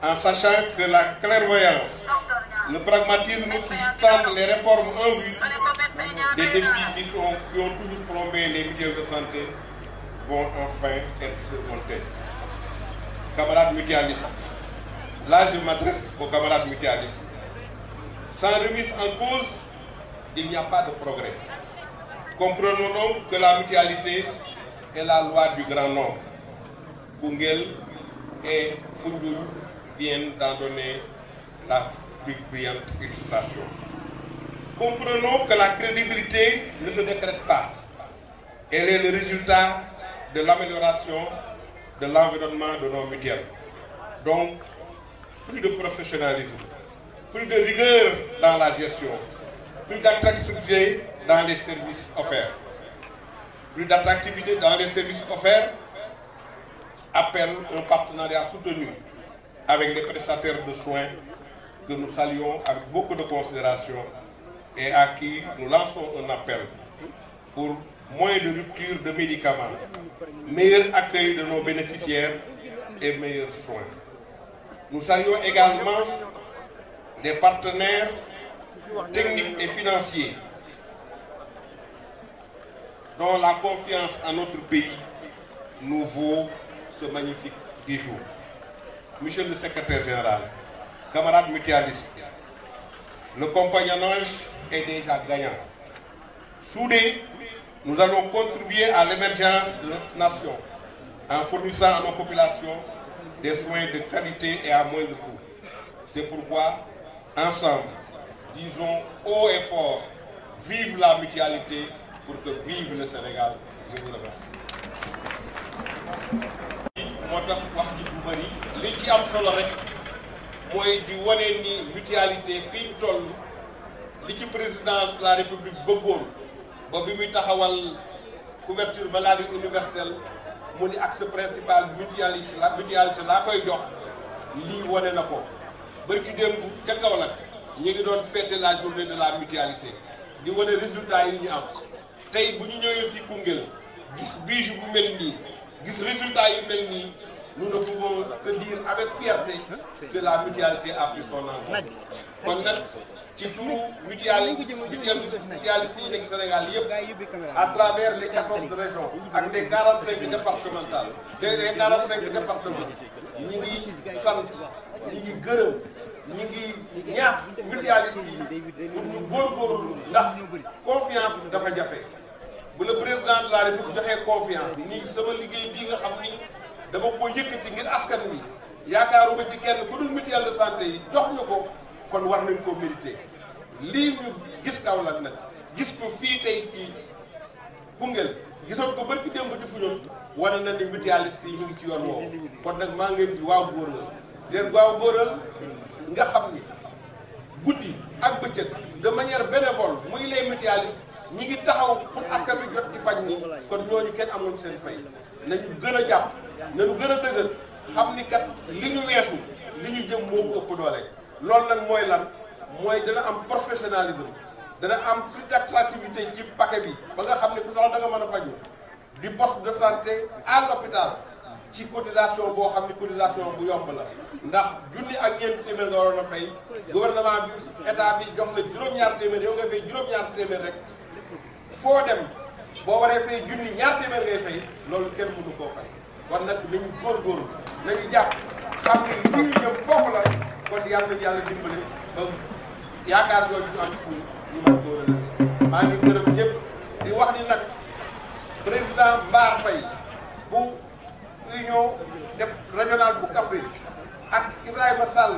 en sachant que la clairvoyance, le pragmatisme qui tendent les réformes en vue des défis qui ont toujours plombé les mutuelles de santé vont enfin être surmontés. Camarades mutualistes, là je m'adresse aux camarades mutualistes. Sans remise en cause, il n'y a pas de progrès. Comprenons donc que la mutualité est la loi du grand nombre. Koungheul et Foundiougne viennent d'en donner la plus brillante illustration. Comprenons que la crédibilité ne se décrète pas. Elle est le résultat de l'amélioration de l'environnement de nos mutuelles. Donc, plus de professionnalisme, plus de rigueur dans la gestion, plus d'attractivité dans les services offerts. Plus d'attractivité dans les services offerts appelle un partenariat soutenu avec les prestataires de soins que nous saluons avec beaucoup de considération et à qui nous lançons un appel pour moins de rupture de médicaments, meilleur accueil de nos bénéficiaires et meilleurs soins. Nous saluons également des partenaires techniques et financiers dont la confiance en notre pays nous vaut ce magnifique bijou. Monsieur le secrétaire général, camarades mutualistes, le compagnonnage est déjà gagnant. Soudés, nous allons contribuer à l'émergence de notre nation en fournissant à nos populations des soins de qualité et à moindre coût. C'est pourquoi, ensemble, disons haut et fort, vive la mutualité pour que vive le Sénégal. Je vous remercie. moo tax wax ji bu bëri li ci am solo rek mooy di wane ni mutualité fii ñu toll li ci président de la république bëggoon ba bi muy taxawal couverture maladie universelle mu ni axe principal mutualité laa koy jox lii wane na ko bërki démb ca Kaolack ñu ngi doon fêter la journée de la mutualité di wane résultat yi ñu am tey bu ñu ñëwee fii Koungheul gis bijou bu mel nii gis résultat yu mel nii nous ne pouvons que dire avec fierté que la mutualité a pris son envol. kon nag ci turu mutualistes yi nekk Sénégal yëpp à travers les 14 régions ak les 45 départementales les 45 départements ñi ngi sant ñi ngi gërëm ñi ngi ñaax mutualistes yi pour ñu góorgóorlu ndax confiance dafa jafe. bu le président de la République joxee confiance nii sama liggéey bii nga xam ni dama ko yëkkati ngir askan wi yaakaaruma ci kenn ku dul mutuelle de santé yi jox ñu ko kon war nañ ko mérité lii ñu gis Kaolack nag gis ko fii tey ci Koungheul gisoon ko barki démb ci Foundiougne wane na ni mutualiste yi ñu ngi ci yoon woowu kon nag maa ngi leen di waaw góoral leen waaw góoral nga xam ni guddi ak bëccëg de manière bénévole muy les mutualistes ñi ngi taxaw pour askan wi jot ci paj mi kon ñooñu kenn amul seen fay nañu gën a jàpp nañu gën a dëgër xam ni kat li ñu weesu li ñu jëm moo ëpp doole loolu nag mooy lan mooy dana am professionnalisme dana am plus d'attractivité ci paquet bi ba nga xam ne ku soxla da nga mën a faju du poste de santé à l'hôpital ci cotisation boo xam ne cotisation bu yomb la ndax junni ak ñeenti téeméer nga waroon a fay gouvernement bi état bi jox la juróom-ñaar téeméer yow nga fay juróom-ñaar téeméer rek foo dem boo waree fay junni ñaar téeméer ngay fay loolu kenn mënu koo fay kon nag nañu góorgóorlu nañu jàpp xam ne lii ñu jëm foofu la kon yàlla nañu yàlla dimbale ba yaakaar yooyu ñu am pour ñu mën koo relancer. maa ngi gërëm ñëpp di wax ni nag président Mbar Faye bu union régionale bu Kaffrine ak Ibrahima Sall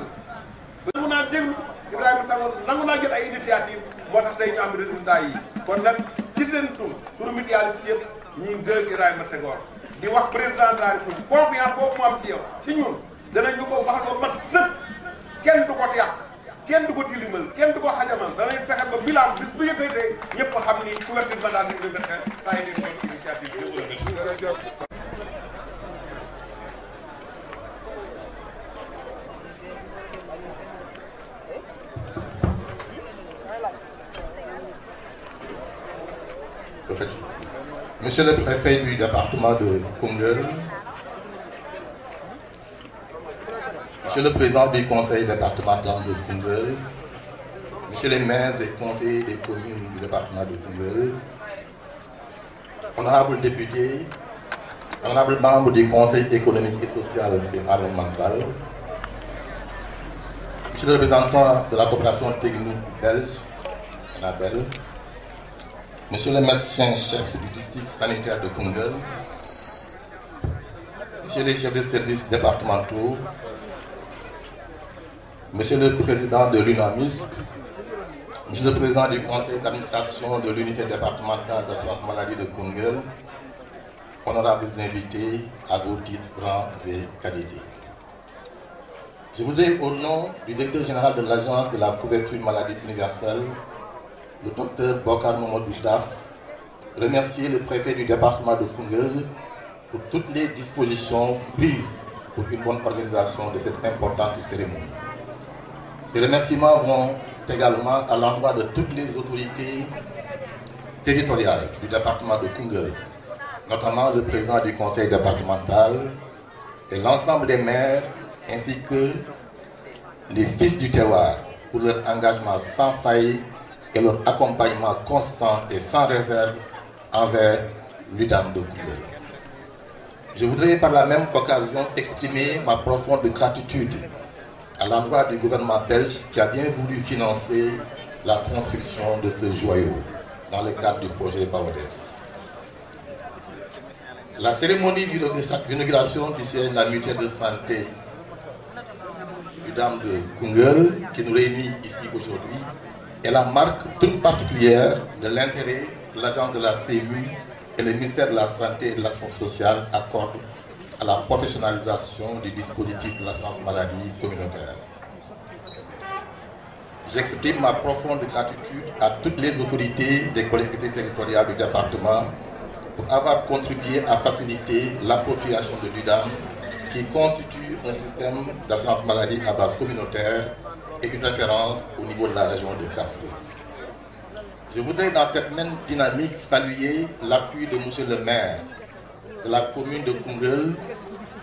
ba nangu naa déglu Ibrahima Sall nangu naa jël ay initiative moo tax tey ñu am résultat yi kon nag ci seen tur mutualiste yëpp ñuy gërëm Ibrahima Senghor di wax président de la République confiance boobu mu am ci yow ci ñun danañu ko wax ba mat sëkk kenn du ko yàq kenn du ko tilimal kenn du ko xajamal danañ fexe ba bilan bis bu yëkkatee ñëpp xam ni couverture maladie universelle ça a été une initiative de Monsieur le préfet du département de Koungheul, Monsieur le président du conseil départemental de Koungheul, Monsieur les maires et conseillers des communes du département de Koungheul, honorables députés, honorables membres du conseil économique et social et environnemental, Monsieur le représentant de la coopération technique belge, Annabelle, Monsieur le médecin-chef du district sanitaire de Koungheul, Monsieur les chefs de services départementaux, Monsieur le président de l'UNAMUSC, Monsieur le président du conseil d'administration de l'unité départementale d'assurance maladie de Koungheul, honorables invités à vos titres, rangs et qualités. Je voudrais, au nom du directeur général de l'Agence de la couverture maladie universelle, le docteur Bokar Mamadou Daf, remercier le préfet du département de Koungheul pour toutes les dispositions prises pour une bonne organisation de cette importante cérémonie. Ces remerciements vont également à l'endroit de toutes les autorités territoriales du département de Koungheul, notamment le président du conseil départemental et l'ensemble des maires ainsi que les fils du terroir pour leur engagement sans faille et leur accompagnement constant et sans réserve envers l'UDAM de Koungheul. Je voudrais par la même occasion exprimer ma profonde gratitude à l'endroit du gouvernement belge qui a bien voulu financer la construction de ce joyau dans le cadre du projet Baodes. La cérémonie d'inauguration du siège de la mutuelle de santé l'UDAM de Koungheul qui nous réunit ici aujourd'hui est la marque toute particulière de l'intérêt que l'agence de la CMU et le ministère de la Santé et de l'Action sociale accordent à la professionnalisation du dispositif de l'assurance maladie communautaire. J'exprime ma profonde gratitude à toutes les autorités des collectivités territoriales du département pour avoir contribué à faciliter l'appropriation de l'UDAM qui constitue un système d'assurance maladie à base communautaire et une référence au niveau de la région de Kafré. Je voudrais dans cette même dynamique saluer l'appui de M. le maire de la commune de Koungheul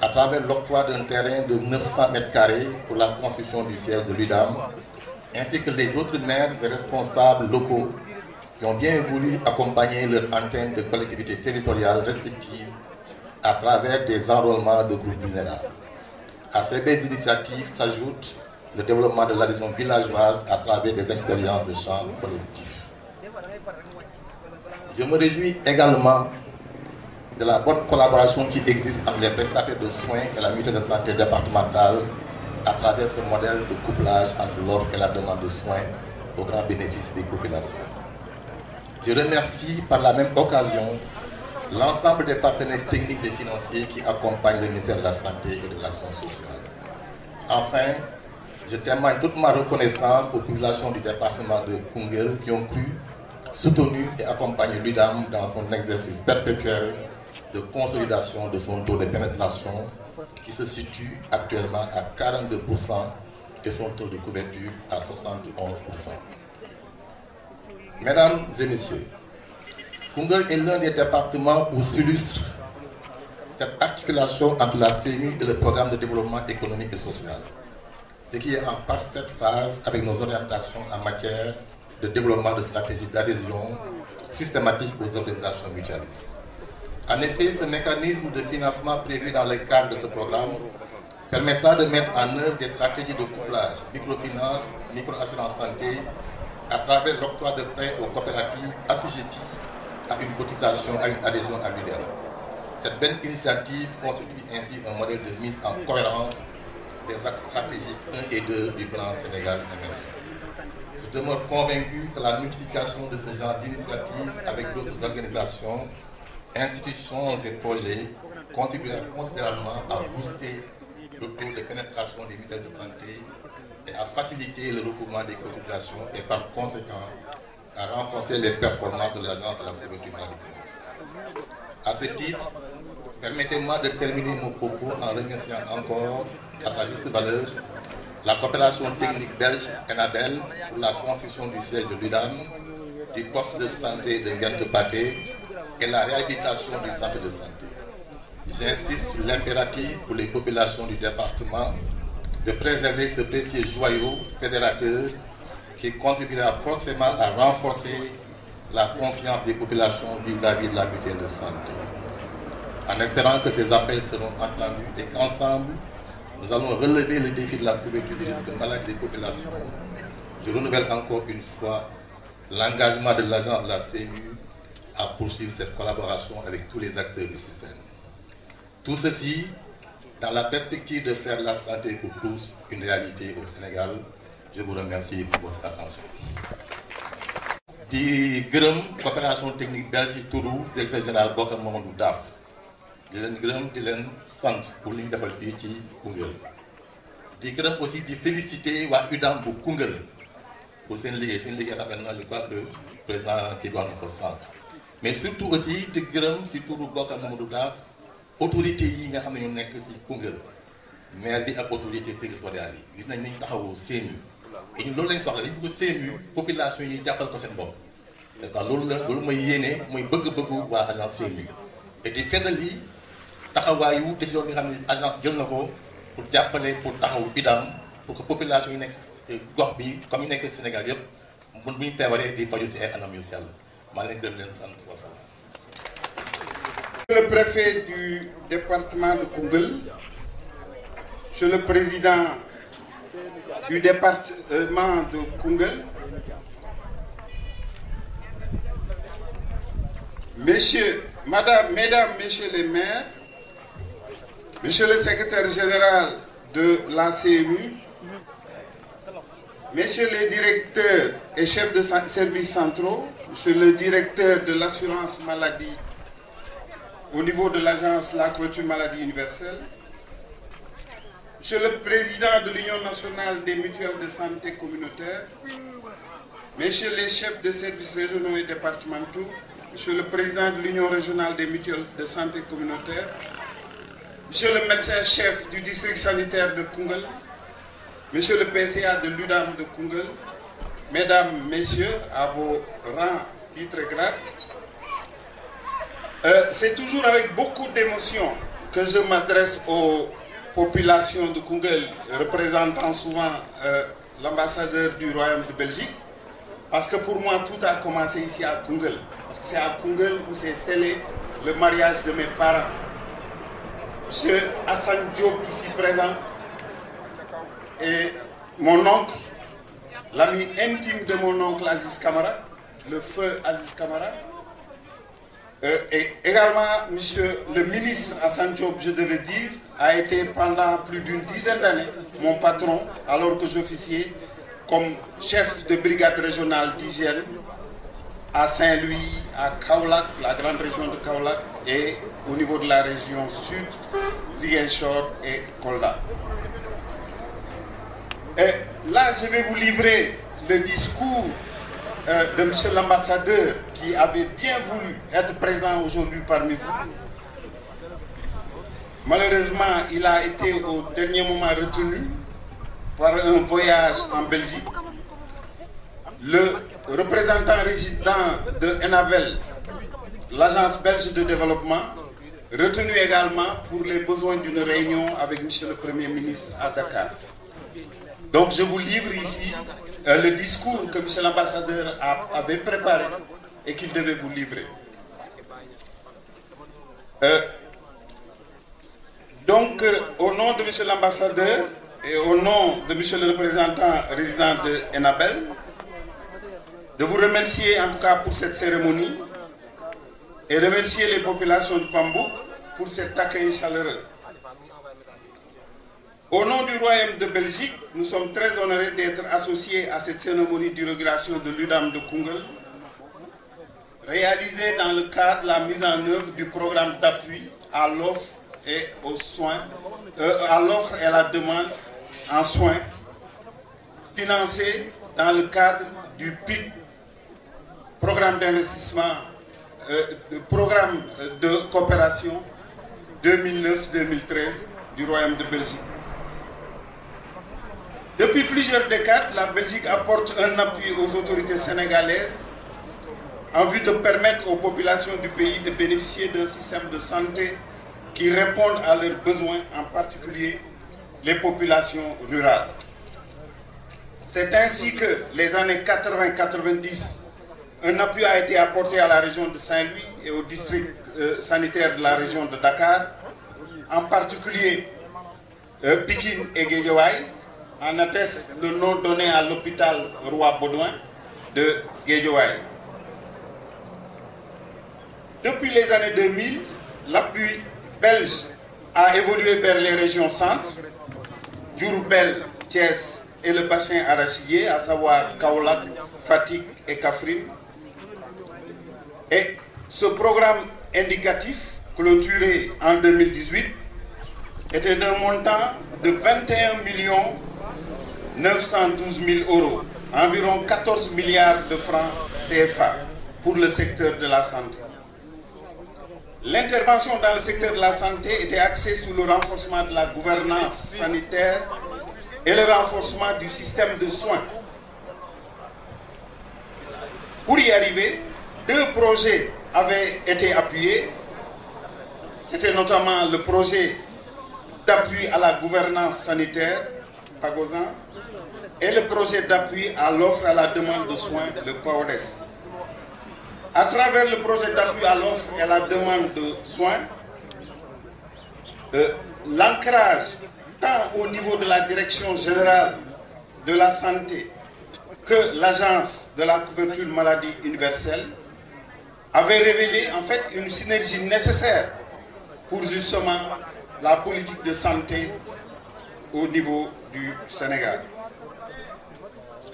à travers l'octroi d'un terrain de 900 m² pour la construction du siège de l'UDAM, ainsi que les autres maires et responsables locaux qui ont bien voulu accompagner leur antenne de collectivités territoriales respectives à travers des enrôlements de groupes vulnérables. À ces belles initiatives s'ajoute le développement de l'adhésion villageoise à travers des expériences de champs collectifs. Je me réjouis également de la bonne collaboration qui existe entre les prestataires de soins et la mutuelle de santé départementale à travers ce modèle de couplage entre l'offre et la demande de soins au grand bénéfice des populations. Je remercie par la même occasion l'ensemble des partenaires techniques et financiers qui accompagnent le ministère de la Santé et de l'Action sociale. Enfin, je témoigne toute ma reconnaissance aux populations du département de Koungheul qui ont cru, soutenu et accompagné l'UDAM dans son exercice perpétuel de consolidation de son taux de pénétration qui se situe actuellement à 42% et son taux de couverture à 71%. Mesdames et messieurs, Koungheul est l'un des départements où s'illustre cette articulation entre la CMU et le programme de développement économique et social, ce qui est en parfaite phase avec nos orientations en matière de développement de stratégies d'adhésion systématique aux organisations mutualistes. En effet, ce mécanisme de financement prévu dans le cadre de ce programme permettra de mettre en œuvre des stratégies de couplage, microfinance, microassurance santé, à travers l'octroi de prêts aux coopératives assujetties à une cotisation, à une adhésion à l'UDAM. Cette belle initiative constitue ainsi un modèle de mise en cohérence des axes stratégiques 1 et 2 du plan Sénégal émergent. Je demeure convaincu que la multiplication de ce genre d'initiatives avec d'autres organisations, institutions et projets contribuera considérablement à booster le taux de pénétration des mutuelles de santé et à faciliter le recouvrement des cotisations et par conséquent à renforcer les performances de l'Agence de la couverture maladie. À ce titre, permettez-moi de terminer mon propos en remerciant encore à sa juste valeur la coopération technique belge Enabel pour la construction du siège de l'UDAM, du poste de santé de Gante-Paté et la réhabilitation du centre de santé. J'insiste sur l'impératif pour les populations du département de préserver ce précieux joyau fédérateur qui contribuera forcément à renforcer la confiance des populations vis-à-vis de la mutuelle de santé. En espérant que ces appels seront entendus et qu'ensemble, nous allons relever le défi de la couverture des risques maladies des populations, je renouvelle encore une fois l'engagement de l'agence de la CMU à poursuivre cette collaboration avec tous les acteurs du système. Tout ceci dans la perspective de faire la santé pour tous une réalité au Sénégal. Je vous remercie pour votre attention. di gërëm coopération technique belge ci turu directeur général Bokar Mamadou Daaf di leen gërëm di leen sant pour li ñu defal fii ci Koungheul di gërëm aussi di féliciter waa UDAM bu Koungheul pour seen liggéey rafet na je crois que président kii wax na ko sant mais surtout aussi di gërëm ci turu Bokar Mamadou Daaf autorité yi nga xam ne ñu nekk ci Koungheul maire bi ak autorité territoriale yi gis nañ ni ñu taxawoo CMU et ñun loolu lañ soxla dañu bëgg CMU population yi jàppal ko seen bopp d'accord loolu mooy yéene mooy bëgg-bëggu waa agence CMU et di feddali taxawaayu décision bi nga xam ne agence jël na ko pour jàppale pour taxaw UDAM pour que population yi nekk gox bi comme yi nekk Sénégal yëpp bu ñu feebaree di faju si ay anam yu sell maa leen gërëm leen sant wasalaam. Le préfet du département de Koungheul, Monsieur le président du département de Koungheul, Mesdames, Messieurs les maires, Monsieur le secrétaire général de la CMU, Messieurs les directeurs et chefs de services centraux, Monsieur le directeur de l'assurance maladie au niveau de l'agence La Couverture Maladie Universelle, Monsieur le président de l'Union nationale des mutuelles de santé communautaire, Messieurs les chefs de services régionaux et départementaux, Monsieur le président de l'Union régionale des mutuelles de santé communautaire, Monsieur le médecin-chef du district sanitaire de Koungheul, Monsieur le PCA de l'UDAM de Koungheul, Mesdames, Messieurs, à vos rangs, titres et grades, c'est toujours avec beaucoup d'émotion que je m'adresse aux populations de Koungheul, représentant souvent l'ambassadeur du Royaume de Belgique, parce que pour moi tout a commencé ici à Koungheul, parce que c'est à Koungheul où s'est scellé le mariage de mes parents. Monsieur Hassan Diop ici présent, et mon oncle, l'ami intime de mon oncle Aziz Kamara, le feu Aziz Kamara, et également monsieur le ministre Hassan Diop, je devais dire, a été pendant plus d'une dizaine d'années mon patron alors que j'officiais comme chef de brigade régionale d'hygiène à Saint-Louis, à Kaolack, la grande région de Kaolack, et au niveau de la région sud, Ziguinchor et Kolda. Et là, je vais vous livrer le discours de monsieur l'ambassadeur qui avait bien voulu être présent aujourd'hui parmi vous. Malheureusement, il a été au dernier moment retenu par un voyage en Belgique. Le représentant résident de Enabel, l'agence belge de développement, retenu également pour les besoins d'une réunion avec monsieur le Premier ministre à Dakar. Donc je vous livre ici le discours que monsieur l'ambassadeur avait préparé et qu'il devait vous livrer. Donc au nom de monsieur l'ambassadeur et au nom de monsieur le représentant résident de Enabel, de vous remercier en tout cas pour cette cérémonie et remercier les populations de Bambouk pour cet accueil chaleureux. Au nom du Royaume de Belgique, nous sommes très honorés d'être associés à cette cérémonie d'inauguration de l'UDAM de Koungheul, réalisée dans le cadre de la mise en œuvre du programme d'appui à l'offre et aux soins, à l'offre et à la demande en soins financé dans le cadre du PIC, programme d'investissement, programme de coopération 2009-2013 du Royaume de Belgique. Depuis plusieurs décades, la Belgique apporte un appui aux autorités sénégalaises en vue de permettre aux populations du pays de bénéficier d'un système de santé qui réponde à leurs besoins, en particulier les populations rurales. C'est ainsi que les années 80-90, un appui a été apporté à la région de Saint-Louis et au district sanitaire de la région de Dakar, en particulier Pikine et Guédiawaye, en atteste le nom donné à l'hôpital Roi-Baudouin de Guédiawaye. Depuis les années 2000, l'appui belge a évolué vers les régions centres, Diourbel, Thiès et le bassin arachidier, à savoir Kaolack, Fatick et Kaffrine. Et ce programme indicatif, clôturé en 2018, était d'un montant de 21 912 000 euros, environ 14 milliards de francs CFA pour le secteur de la santé. L'intervention dans le secteur de la santé était axée sur le renforcement de la gouvernance sanitaire et le renforcement du système de soins. Pour y arriver, 2 projets avaient été appuyés. C'était notamment le projet d'appui à la gouvernance sanitaire, PAGOSAN, et le projet d'appui à l'offre à la demande de soins, le PAODES. À travers le projet d'appui à l'offre et à la demande de soins, l'ancrage tant au niveau de la Direction générale de la santé que l'Agence de la couverture maladie universelle avait révélé en fait une synergie nécessaire pour justement la politique de santé au niveau du Sénégal.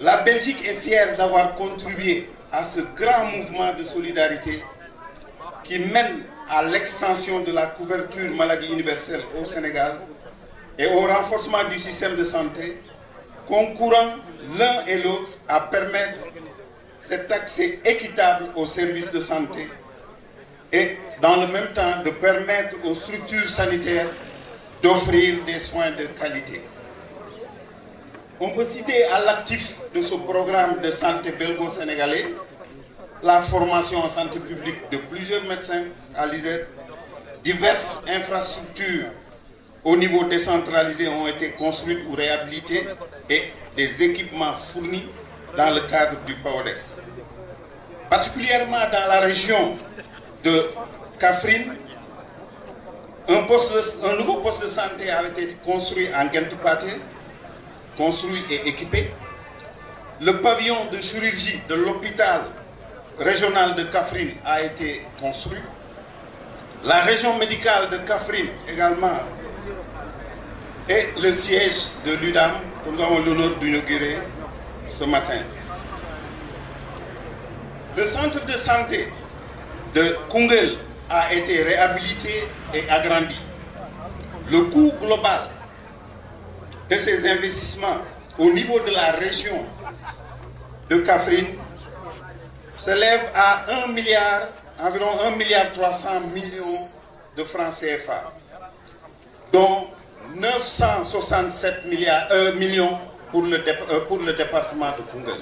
La Belgique est fière d'avoir contribué à ce grand mouvement de solidarité qui mène à l'extension de la couverture maladie universelle au Sénégal et au renforcement du système de santé, concourant l'un et l'autre à permettre cet accès équitable aux services de santé et dans le même temps de permettre aux structures sanitaires d'offrir des soins de qualité. On peut citer à l'actif de ce programme de santé belgo-sénégalais la formation en santé publique de plusieurs médecins à l'ISET. Diverses infrastructures au niveau décentralisé ont été construites ou réhabilitées et des équipements fournis dans le cadre du PAODES. Particulièrement dans la région de Kaffrine, un nouveau poste de santé a été construit en Gentupaté, construit et équipé. Le pavillon de chirurgie de l'hôpital régional de Kaffrine a été construit. La région médicale de Kaffrine également et le siège de l'UDAM que nous avons l'honneur d'inaugurer ce matin. Le centre de santé de Koungheul a été réhabilité et agrandi. Le coût global de ces investissements au niveau de la région de Kaffrine s'élève à environ 1,3 milliard de francs CFA, dont 967 millions pour le département de Koungheul.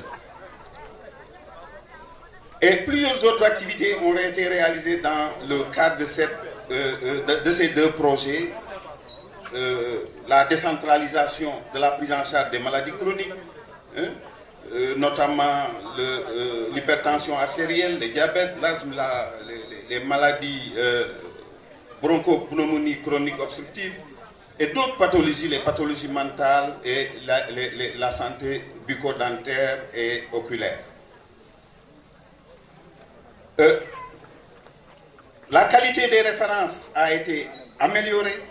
Et plusieurs autres activités ont été réalisées dans le cadre de ces 2 projets. La décentralisation de la prise en charge des maladies chroniques, notamment l'hypertension artérielle, le diabète, l'asthme, les maladies bronchopneumonie chronique obstructive et d'autres pathologies, les pathologies mentales et la santé bucco-dentaire et oculaire. La qualité des références a été améliorée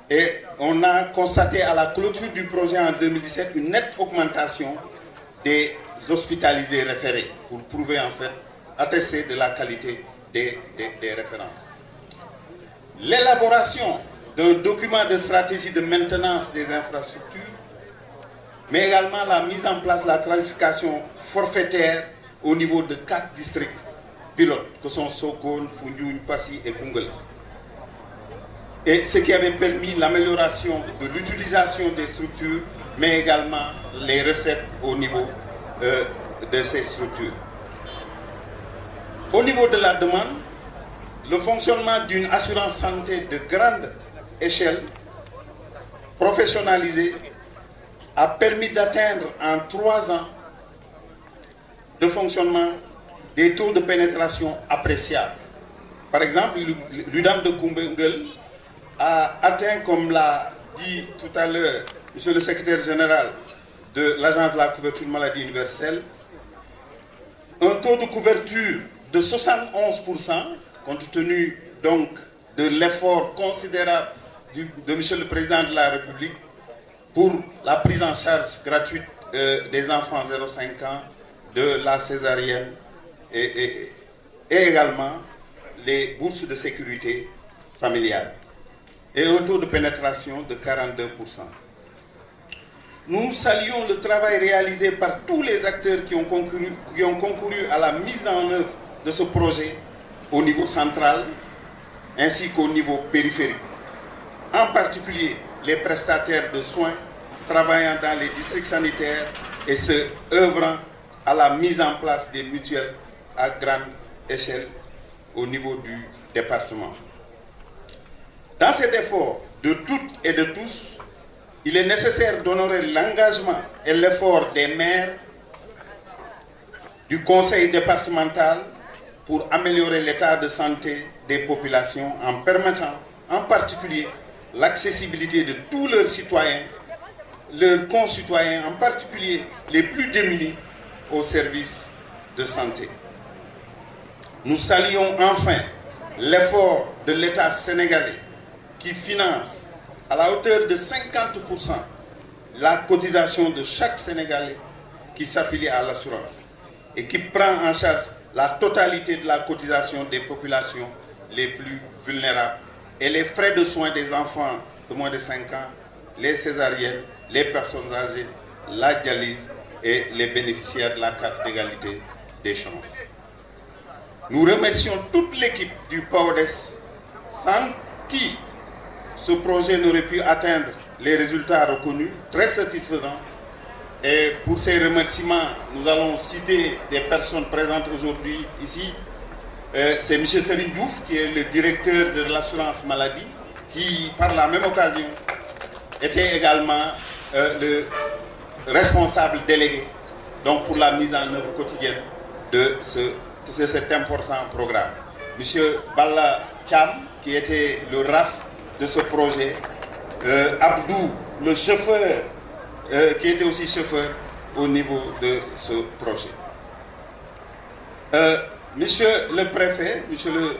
et on a constaté à la clôture du projet en 2017 une nette augmentation des hospitalisés référés pour prouver en fait, attester de la qualité des références. L'élaboration d'un document de stratégie de maintenance des infrastructures mais également la mise en place de la tarification forfaitaire au niveau de 4 districts pilotes, que sont Sokone, Foundiougne, Passy et Koungheul. Et ce qui avait permis l'amélioration de l'utilisation des structures, mais également les recettes au niveau de ces structures. Au niveau de la demande, le fonctionnement d'une assurance santé de grande échelle, professionnalisée, a permis d'atteindre en 3 ans de fonctionnement des taux de pénétration appréciables. Par exemple, l'UDAM de Koungheul a atteint, comme l'a dit tout à l'heure Monsieur le secrétaire général de l'Agence de la couverture maladie universelle, un taux de couverture de 71%, compte tenu donc de l'effort considérable de Monsieur le Président de la République pour la prise en charge gratuite des enfants 0,5 ans, de la césarienne et également les bourses de sécurité familiale, et un taux de pénétration de 42%. Nous saluons le travail réalisé par tous les acteurs qui ont concouru à la mise en œuvre de ce projet au niveau central ainsi qu'au niveau périphérique. En particulier, les prestataires de soins travaillant dans les districts sanitaires et ceux œuvrant à la mise en place des mutuelles à grande échelle au niveau du département. Dans cet effort de toutes et de tous, il est nécessaire d'honorer l'engagement et l'effort des maires, du conseil départemental pour améliorer l'état de santé des populations en permettant en particulier l'accessibilité de tous leurs citoyens, leurs concitoyens, en particulier les plus démunis, aux services de santé. Nous saluons enfin l'effort de l'État sénégalais qui finance à la hauteur de 50% la cotisation de chaque Sénégalais qui s'affilie à l'assurance et qui prend en charge la totalité de la cotisation des populations les plus vulnérables et les frais de soins des enfants de moins de 5 ans, les césariennes, les personnes âgées, la dialyse et les bénéficiaires de la carte d'égalité des chances. Nous remercions toute l'équipe du PAODES sans qui ce projet n'aurait pu atteindre les résultats reconnus, très satisfaisants. Et pour ces remerciements, nous allons citer des personnes présentes aujourd'hui ici. C'est M. Serine Diouf, qui est le directeur de l'assurance maladie, qui, par la même occasion, était également le responsable délégué donc pour la mise en œuvre quotidienne de cet important programme. M. Balla Cham, qui était le RAF de ce projet, Abdou, le chauffeur, qui était aussi chauffeur au niveau de ce projet. Monsieur le préfet, monsieur le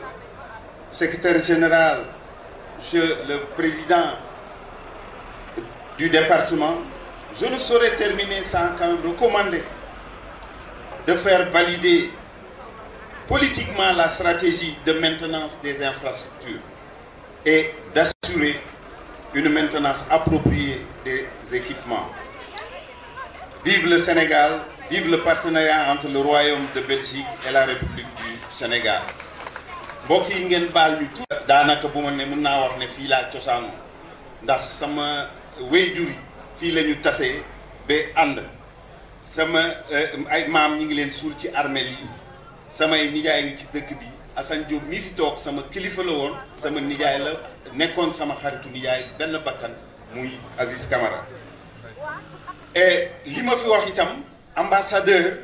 secrétaire général, monsieur le président du département, je ne saurais terminer sans quand même recommander de faire valider politiquement la stratégie de maintenance des infrastructures et d'assurer une maintenance appropriée des équipements. Vive le Sénégal, vive le partenariat entre le Royaume de Belgique et la République du Sénégal. mbokk yi ngeen baal ñu tuuti. daanaka bu ma ne mën naa wax ne fii laa cosaanoo ndax sama wéyjur yi fii la ñu tasee ba ànd sama ay maam ñi ngi leen suul ci armeel yi samay nijaay ngi ci dëkk bi Assane Diop mii fi toog sama kilifa la woon sama nijaay la nekkoon sama xaritu nijaay benn bakkan muy Aziz Camara. Et li ma fi wax itam ambassadeur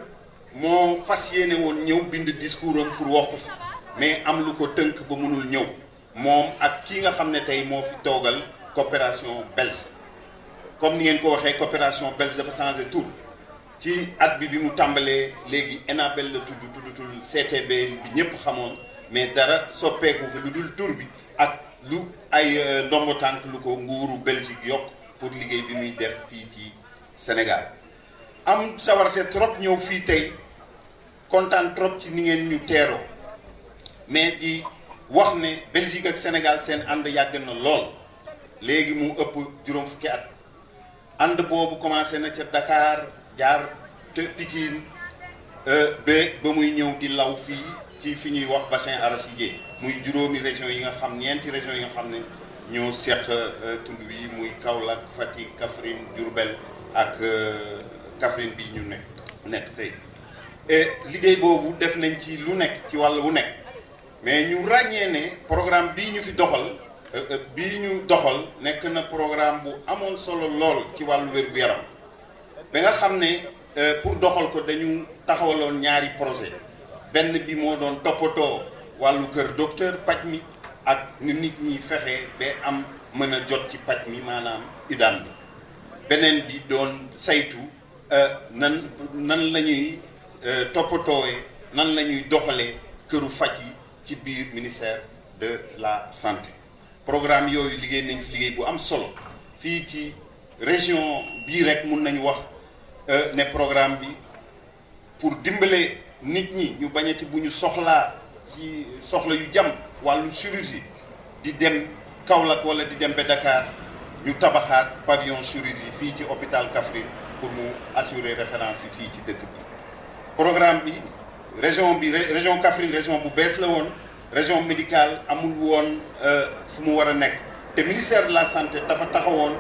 moo fas yéene woon ñëw bind discours am pour wax ko fi mais am lu ko tënk ba mënul ñëw moom ak kii nga xam ne tey moo fi toogal coopération belge. Comme ni ngeen ko waxee coopération belge dafa changé tur ci at bi mu tàmbalee léegi ENABEL la tuddutul CTB bi ñëpp xamoon mais dara soppeeku fi lu dul tur bi ak lu ay ndombo tànk lu ko nguuru Belgique yokk pour liggéey bi muy def fii ci Sénégal. am sawarte trop ñëw fii tey kontaan trop ci ni ngeen ñu teeroo mais di wax ne Belgique ak Sénégal seen ànd yàgg na lool léegi mu ëpp juróom fukki at. ànd boobu commencé na ca Dakar jaar te Pikine ba muy ñëw di law fii ci fi ñuy wax bassin arachidier muy juróomi région yi nga xam ñeenti région yi nga xam ne ñoo seq tund wi muy Kaolack Fatick Kaffrine Diourbel ak Kaffrine bi ñu nekk tey liggéey boobu def nañ ci lu nekk ci wàll wu nekk mais ñu ràññee ne programme bii ñu fi doxal bii ñu doxal nekk na programme bu amoon solo lool ci wàllu wér-gu-yaram ba nga xam ne pour doxal ko dañu taxawaloon ñaari projet benn bi moo doon toppatoo wàllu kër docteur paj mi ak nu nit ñi fexe ba am mën a jot ci paj mi maanaam UDAM bi beneen bi doon saytu nan la ñuy toppatoowee nan la ñuy doxalee këru faj yi ci biir ministère de la santé programme yooyu liggéey nañ fi liggéey bu am solo fii ci région bii rek mun nañu wax ne programme bi pour dimbale nit ñi ñu bañati bu ñu soxlaa ci soxla yu jam wàllu chirurgie di dem Kaolack wala di dem ba Dakar ñu tabaxaat pavillon chirurgie fii ci hôpital Kaffrine pour mu assurer référence yi fii ci dëkk bi programme bi région Kaffrine région bu bees la woon région médicale amul woon fu mu war a nekk te ministère de la santé dafa taxawoon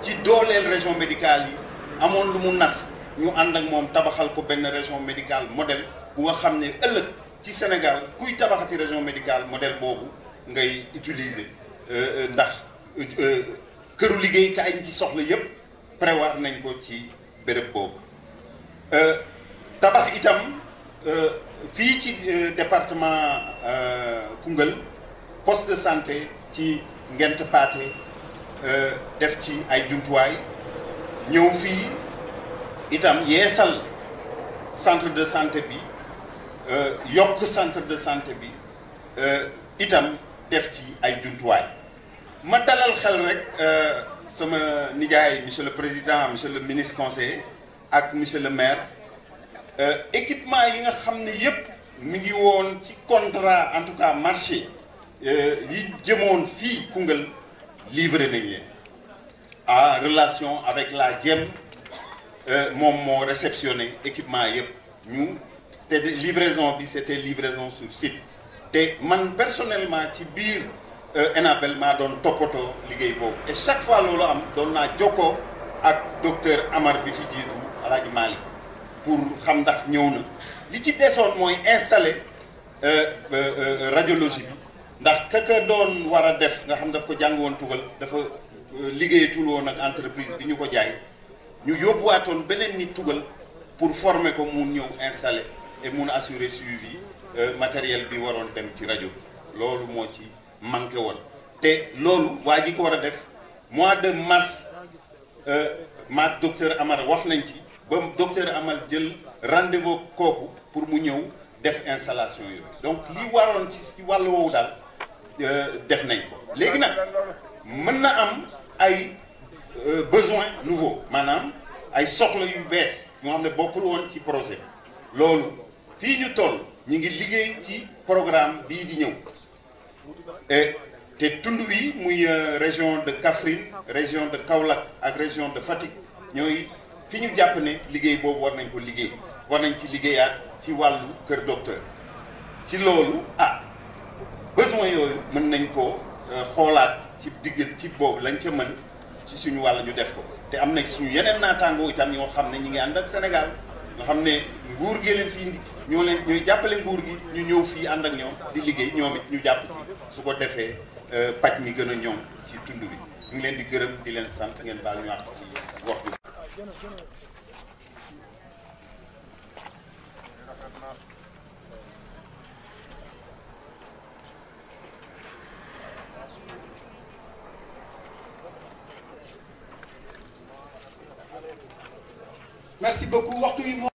ci dooleel région médicale yi amoon lu mu nas ñu ànd ak moom tabaxal ko benn région médicale modèle bu nga xam ne ëllëg ci Sénégal kuy tabaxati région médicale modèle boobu ngay utiliser ndax këru liggéeykaay yi ci soxla yépp prévoir nañ ko ci béréb boobu tabax itam fii ci département Koungheul poste de santé ci Ngent Paate def ci ay jumtuwaay ñëw fii itam yeesal centre de santé bi yokk centre de santé bi itam def ci ay jumtuwaay ma dalal xel rek sama nijaay monsieur le président monsieur le ministre conseiller ak monsieur le maire équipement yi nga xam ne yépp mi ngi woon ci contrat en tout cas marché yi jëmoon fii Koungheul livré nañ leen en relation avec la JEM moom moo réceptionné équipement yépp ñu te livraison bi c'était livraison sur site te man personnellement ci biir Enabel maa doon toppatoo liggéey boobu et chaque fois loolu am doon naa jokkoo ak docteur Amar bi fi jiitu Alaaji Malick pour xam ndax ñëw na li ci desoon mooy installer radiologie bi ndax kaka doon war a def nga xam daf ko jàng woon tugal dafa liggéeyatul woon ak entreprise bi ñu ko jaay ñu yóbbuwaatoon beneen nit tugal pour former ko mun ñëw installer et mun assurer suivi matériel bi waroon dem ci rajo bi loolu moo ci manqué woon te loolu waa ji ko war a def mois de mars maak docteur Amar wax nañ ci ba docteur Amar jël rendez-vous kooku pour mu ñëw def installation yooyu donc li waroon ci wàllu woowu daal def nañ ko léegi nag mën na am ay besoins nouveaux maanaam ay soxla yu bees ñoo xam ne bokkul woon ci projet loolu fii ñu toll ñu ngi liggéey ci programme bii di ñëw te tund wi muy région de Kaffrine région de Kaolack ak région de Fatick ñooy fi ñu jàpp ne liggéey boobu war nañ ko liggéey war nañ ci liggéeyaat ci wàllu kër docteur ci loolu besoin yooyu mën nañ ko xoolaat ci digg ci boobu lañ ca mën ci suñu wàll ñu def ko te am na suñu yeneen naataangoo itam ñoo xam ne ñi ngi ànd ak Sénégal nga xam ne nguur gi leen fi indi ñooy jàppale nguur gi ñu ñëw fii ànd ak ñoom di liggéey ñoom it ñu jàpp ci su ko defee paj mi gën a ñoom ci tund bi ñu ngi leen di gërëm di leen sant ngeen baal ñu wax ci wax bi. merci beaucoup waxtu wi moo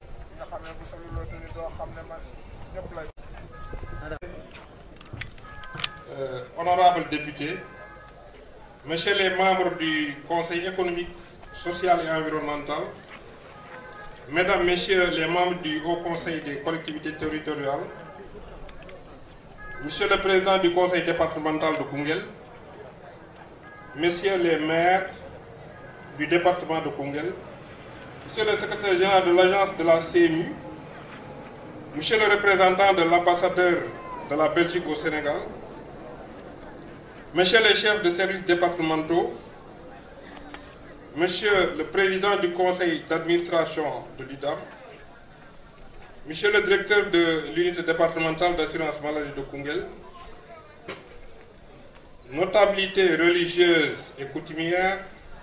honorables députés, messieurs les membres du Conseil économique, social et environnemental, mesdames, messieurs les membres du Haut Conseil des collectivités territoriales, monsieur le président du Conseil départemental de Koungheul, messieurs les maires du département de Koungheul, Monsieur le secrétaire général de l'agence de la CMU, Monsieur le représentant de l'ambassadeur de la Belgique au Sénégal, Monsieur les chefs de services départementaux, Monsieur le président du conseil d'administration de l'UDAM, Monsieur le directeur de l'unité départementale d'assurance maladie de Koungheul, notabilités religieuses et coutumières,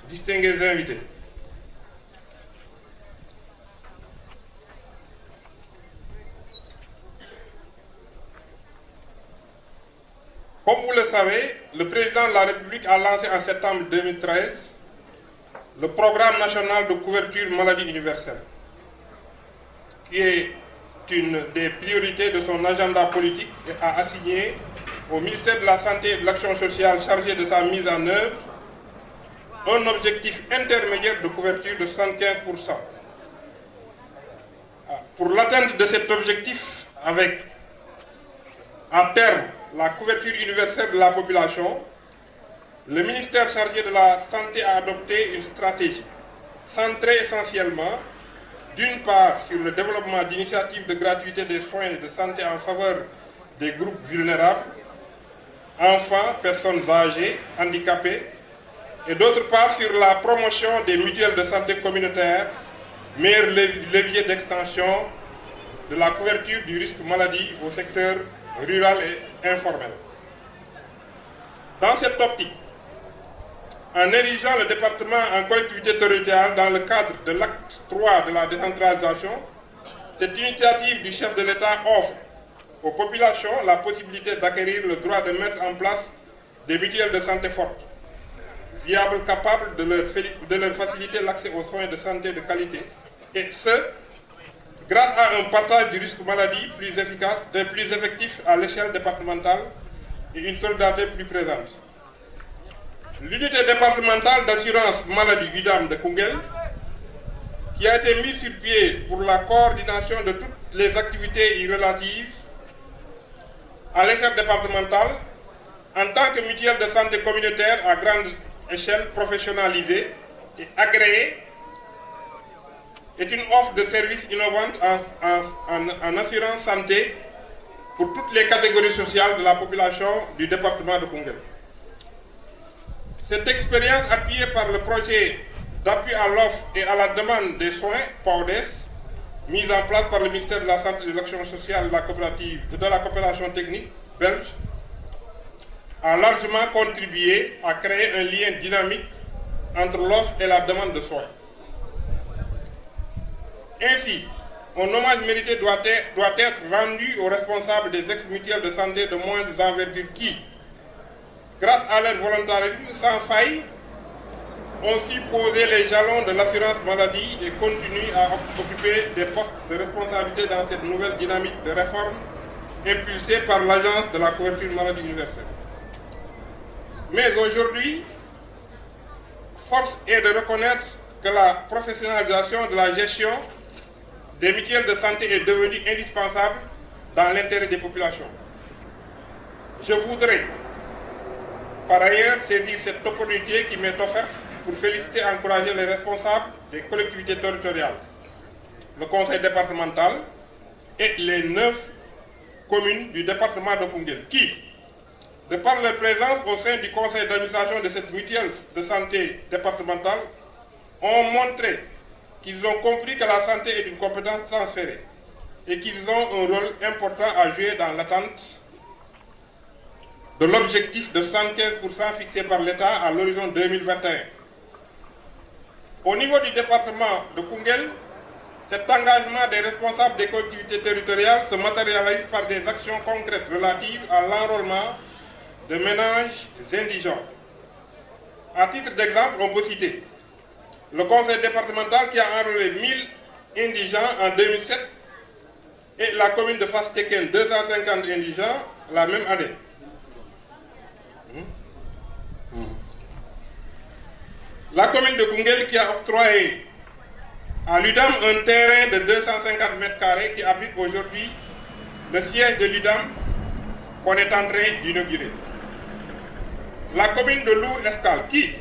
distingués invités. Comme vous le savez, le président de la République a lancé en septembre 2013 le programme national de couverture maladie universelle, qui est une des priorités de son agenda politique et a assigné au ministère de la Santé et de l'Action sociale chargé de sa mise en œuvre un objectif intermédiaire de couverture de 75%. Pour l'atteinte de cet objectif, avec à terme la couverture universelle de la population, le ministère chargé de la Santé a adopté une stratégie centrée essentiellement, d'une part, sur le développement d'initiatives de gratuité des soins et de santé en faveur des groupes vulnérables, enfants, personnes âgées, handicapées, et d'autre part sur la promotion des mutuelles de santé communautaires, meilleur levier d'extension de la couverture du risque maladie au secteur rural et informel. Dans cette optique, en érigeant le département en collectivité territoriale dans le cadre de l'acte 3 de la décentralisation, cette initiative du chef de l'État offre aux populations la possibilité d'acquérir le droit de mettre en place des mutuelles de santé fortes, viables, capables de leur faciliter l'accès aux soins de santé de qualité, et ce, grâce à un partage du risque maladie plus efficace et plus effectif à l'échelle départementale et une solidarité plus présente. L'unité départementale d'assurance maladie UDAM de Koungheul, qui a été mise sur pied pour la coordination de toutes les activités relatives à l'échelle départementale, en tant que mutuelle de santé communautaire à grande échelle professionnalisée et agréée, est une offre de services innovante en assurance santé pour toutes les catégories sociales de la population du département de Koungheul. Cette expérience, appuyée par le projet d'appui à l'offre et à la demande des soins, PAODES, mis en place par le ministère de la Santé et de l'Action sociale de la coopération technique belge, a largement contribué à créer un lien dynamique entre l'offre et la demande de soins. Ainsi, un hommage mérité doit être rendu aux responsables des ex-mutuelles de santé de moindre envergure qui, grâce à leur volontarisme sans faille, ont su poser les jalons de l'assurance maladie et continuent à occuper des postes de responsabilité dans cette nouvelle dynamique de réforme impulsée par l'Agence de la couverture maladie universelle. Mais aujourd'hui, force est de reconnaître que la professionnalisation de la gestion des mutuelles de santé est devenue indispensable dans l'intérêt des populations. Je voudrais par ailleurs saisir cette opportunité qui m'est offerte pour féliciter et encourager les responsables des collectivités territoriales, le conseil départemental et les 9 communes du département de Koungheul qui, de par leur présence au sein du conseil d'administration de cette mutuelle de santé départementale, ont montré qu'ils ont compris que la santé est une compétence transférée et qu'ils ont un rôle important à jouer dans l'attente de l'objectif de 75% fixé par l'État à l'horizon 2021. Au niveau du département de Koungheul, cet engagement des responsables des collectivités territoriales se matérialise par des actions concrètes relatives à l'enrôlement de ménages indigents. À titre d'exemple, on peut citer le conseil départemental qui a enrôlé 1000 indigents en 2007 et la commune de Fass-Tecken 250 indigents la même année. La commune de Koungheul qui a octroyé à l'UDAM un terrain de 250 mètres carrés qui abrite aujourd'hui le siège de l'UDAM qu'on est en train d'inaugurer. La commune de Lour-Escale qui,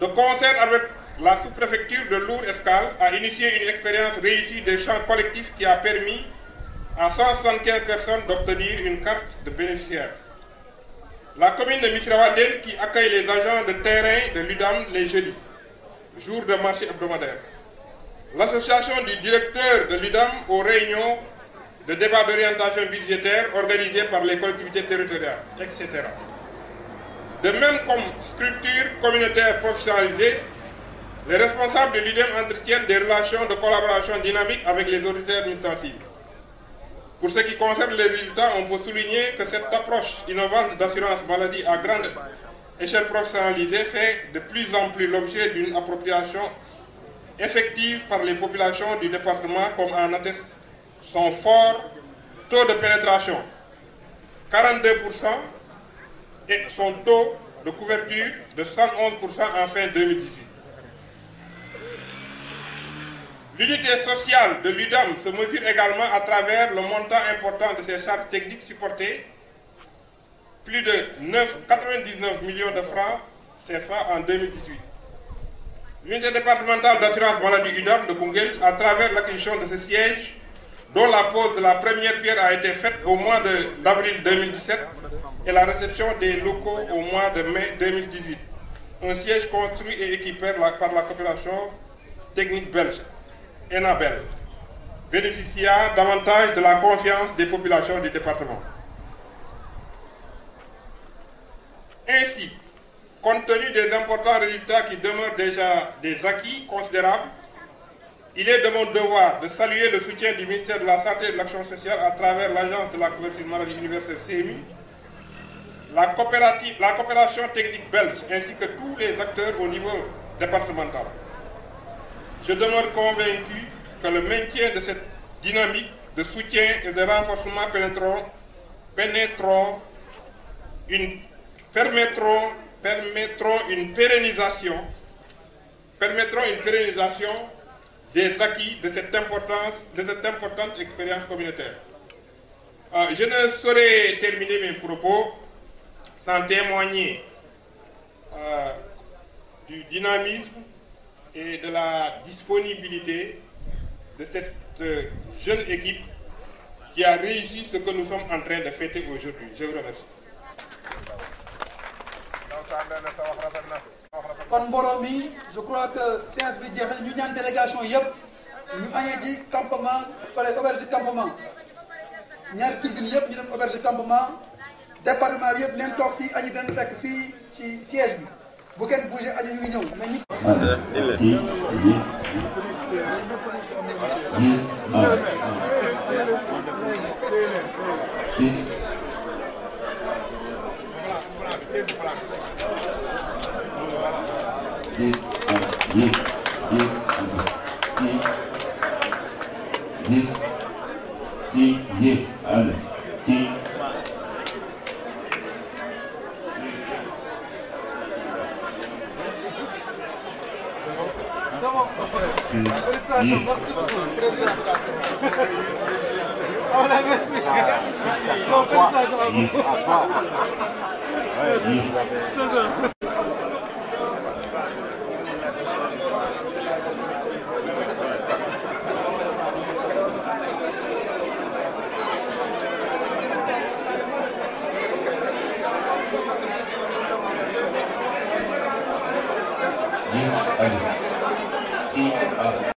de concert avec la sous-préfecture de Lourdes-Escale, a initié une expérience réussie des champs collectifs qui a permis à 175 personnes d'obtenir une carte de bénéficiaire. La commune de Misrawaden qui accueille les agents de terrain de l'UDAM les jeudis, jour de marché hebdomadaire. L'association du directeur de l'UDAM aux réunions de débat d'orientation budgétaire organisées par les collectivités territoriales, etc. De même comme structure communautaire professionnalisée, les responsables de l'UDAM entretiennent des relations de collaboration dynamique avec les autorités administratives. Pour ce qui concerne les résultats, on peut souligner que cette approche innovante d'assurance maladie à grande échelle professionnalisée fait de plus en plus l'objet d'une appropriation effective par les populations du département, comme en atteste son fort taux de pénétration, 42%, et son taux de couverture de 111% en fin 2018. L'unité sociale de l'UDAM se mesure également à travers le montant important de ses charges techniques supportées, plus de 99 millions de francs CFA en 2018. L'unité départementale d'assurance maladie UDAM de Koungheul, à travers l'acquisition de ce siège, dont la pose de la première pierre a été faite au mois d'avril 2017 et la réception des locaux au mois de mai 2018. Un siège construit et équipé par la coopération technique belge, ENABEL, bénéficia davantage de la confiance des populations du département. Ainsi, compte tenu des importants résultats qui demeurent déjà des acquis considérables, il est de mon devoir de saluer le soutien du ministère de la Santé et de l'Action sociale à travers l'Agence de la couverture maladie universelle CMU, la coopération technique belge ainsi que tous les acteurs au niveau départemental. Je demeure convaincu que le maintien de cette dynamique de soutien et de renforcement permettront une pérennisation des acquis de cette importante expérience communautaire. Je ne saurais terminer mes propos sans témoigner du dynamisme et de la disponibilité de cette jeune équipe qui a réussi ce que nous sommes en train de fêter aujourd'hui. Je vous remercie. kon mbooloo mi je crois que séance bi jeex na ñu ñaan délégation yëpp ñu añee ji campement fale auberge campement ñaari tribune yëpp ñu dem auberge campement département bi yëpp neen toog fii añi dinañ fekk fii ci siège bi bu kenn bougé añi ñu ngi ñëw mais ñi Félicitations, merci beaucoup, président. Voilà, merci. Non, félicitations à vous. Yes, allez.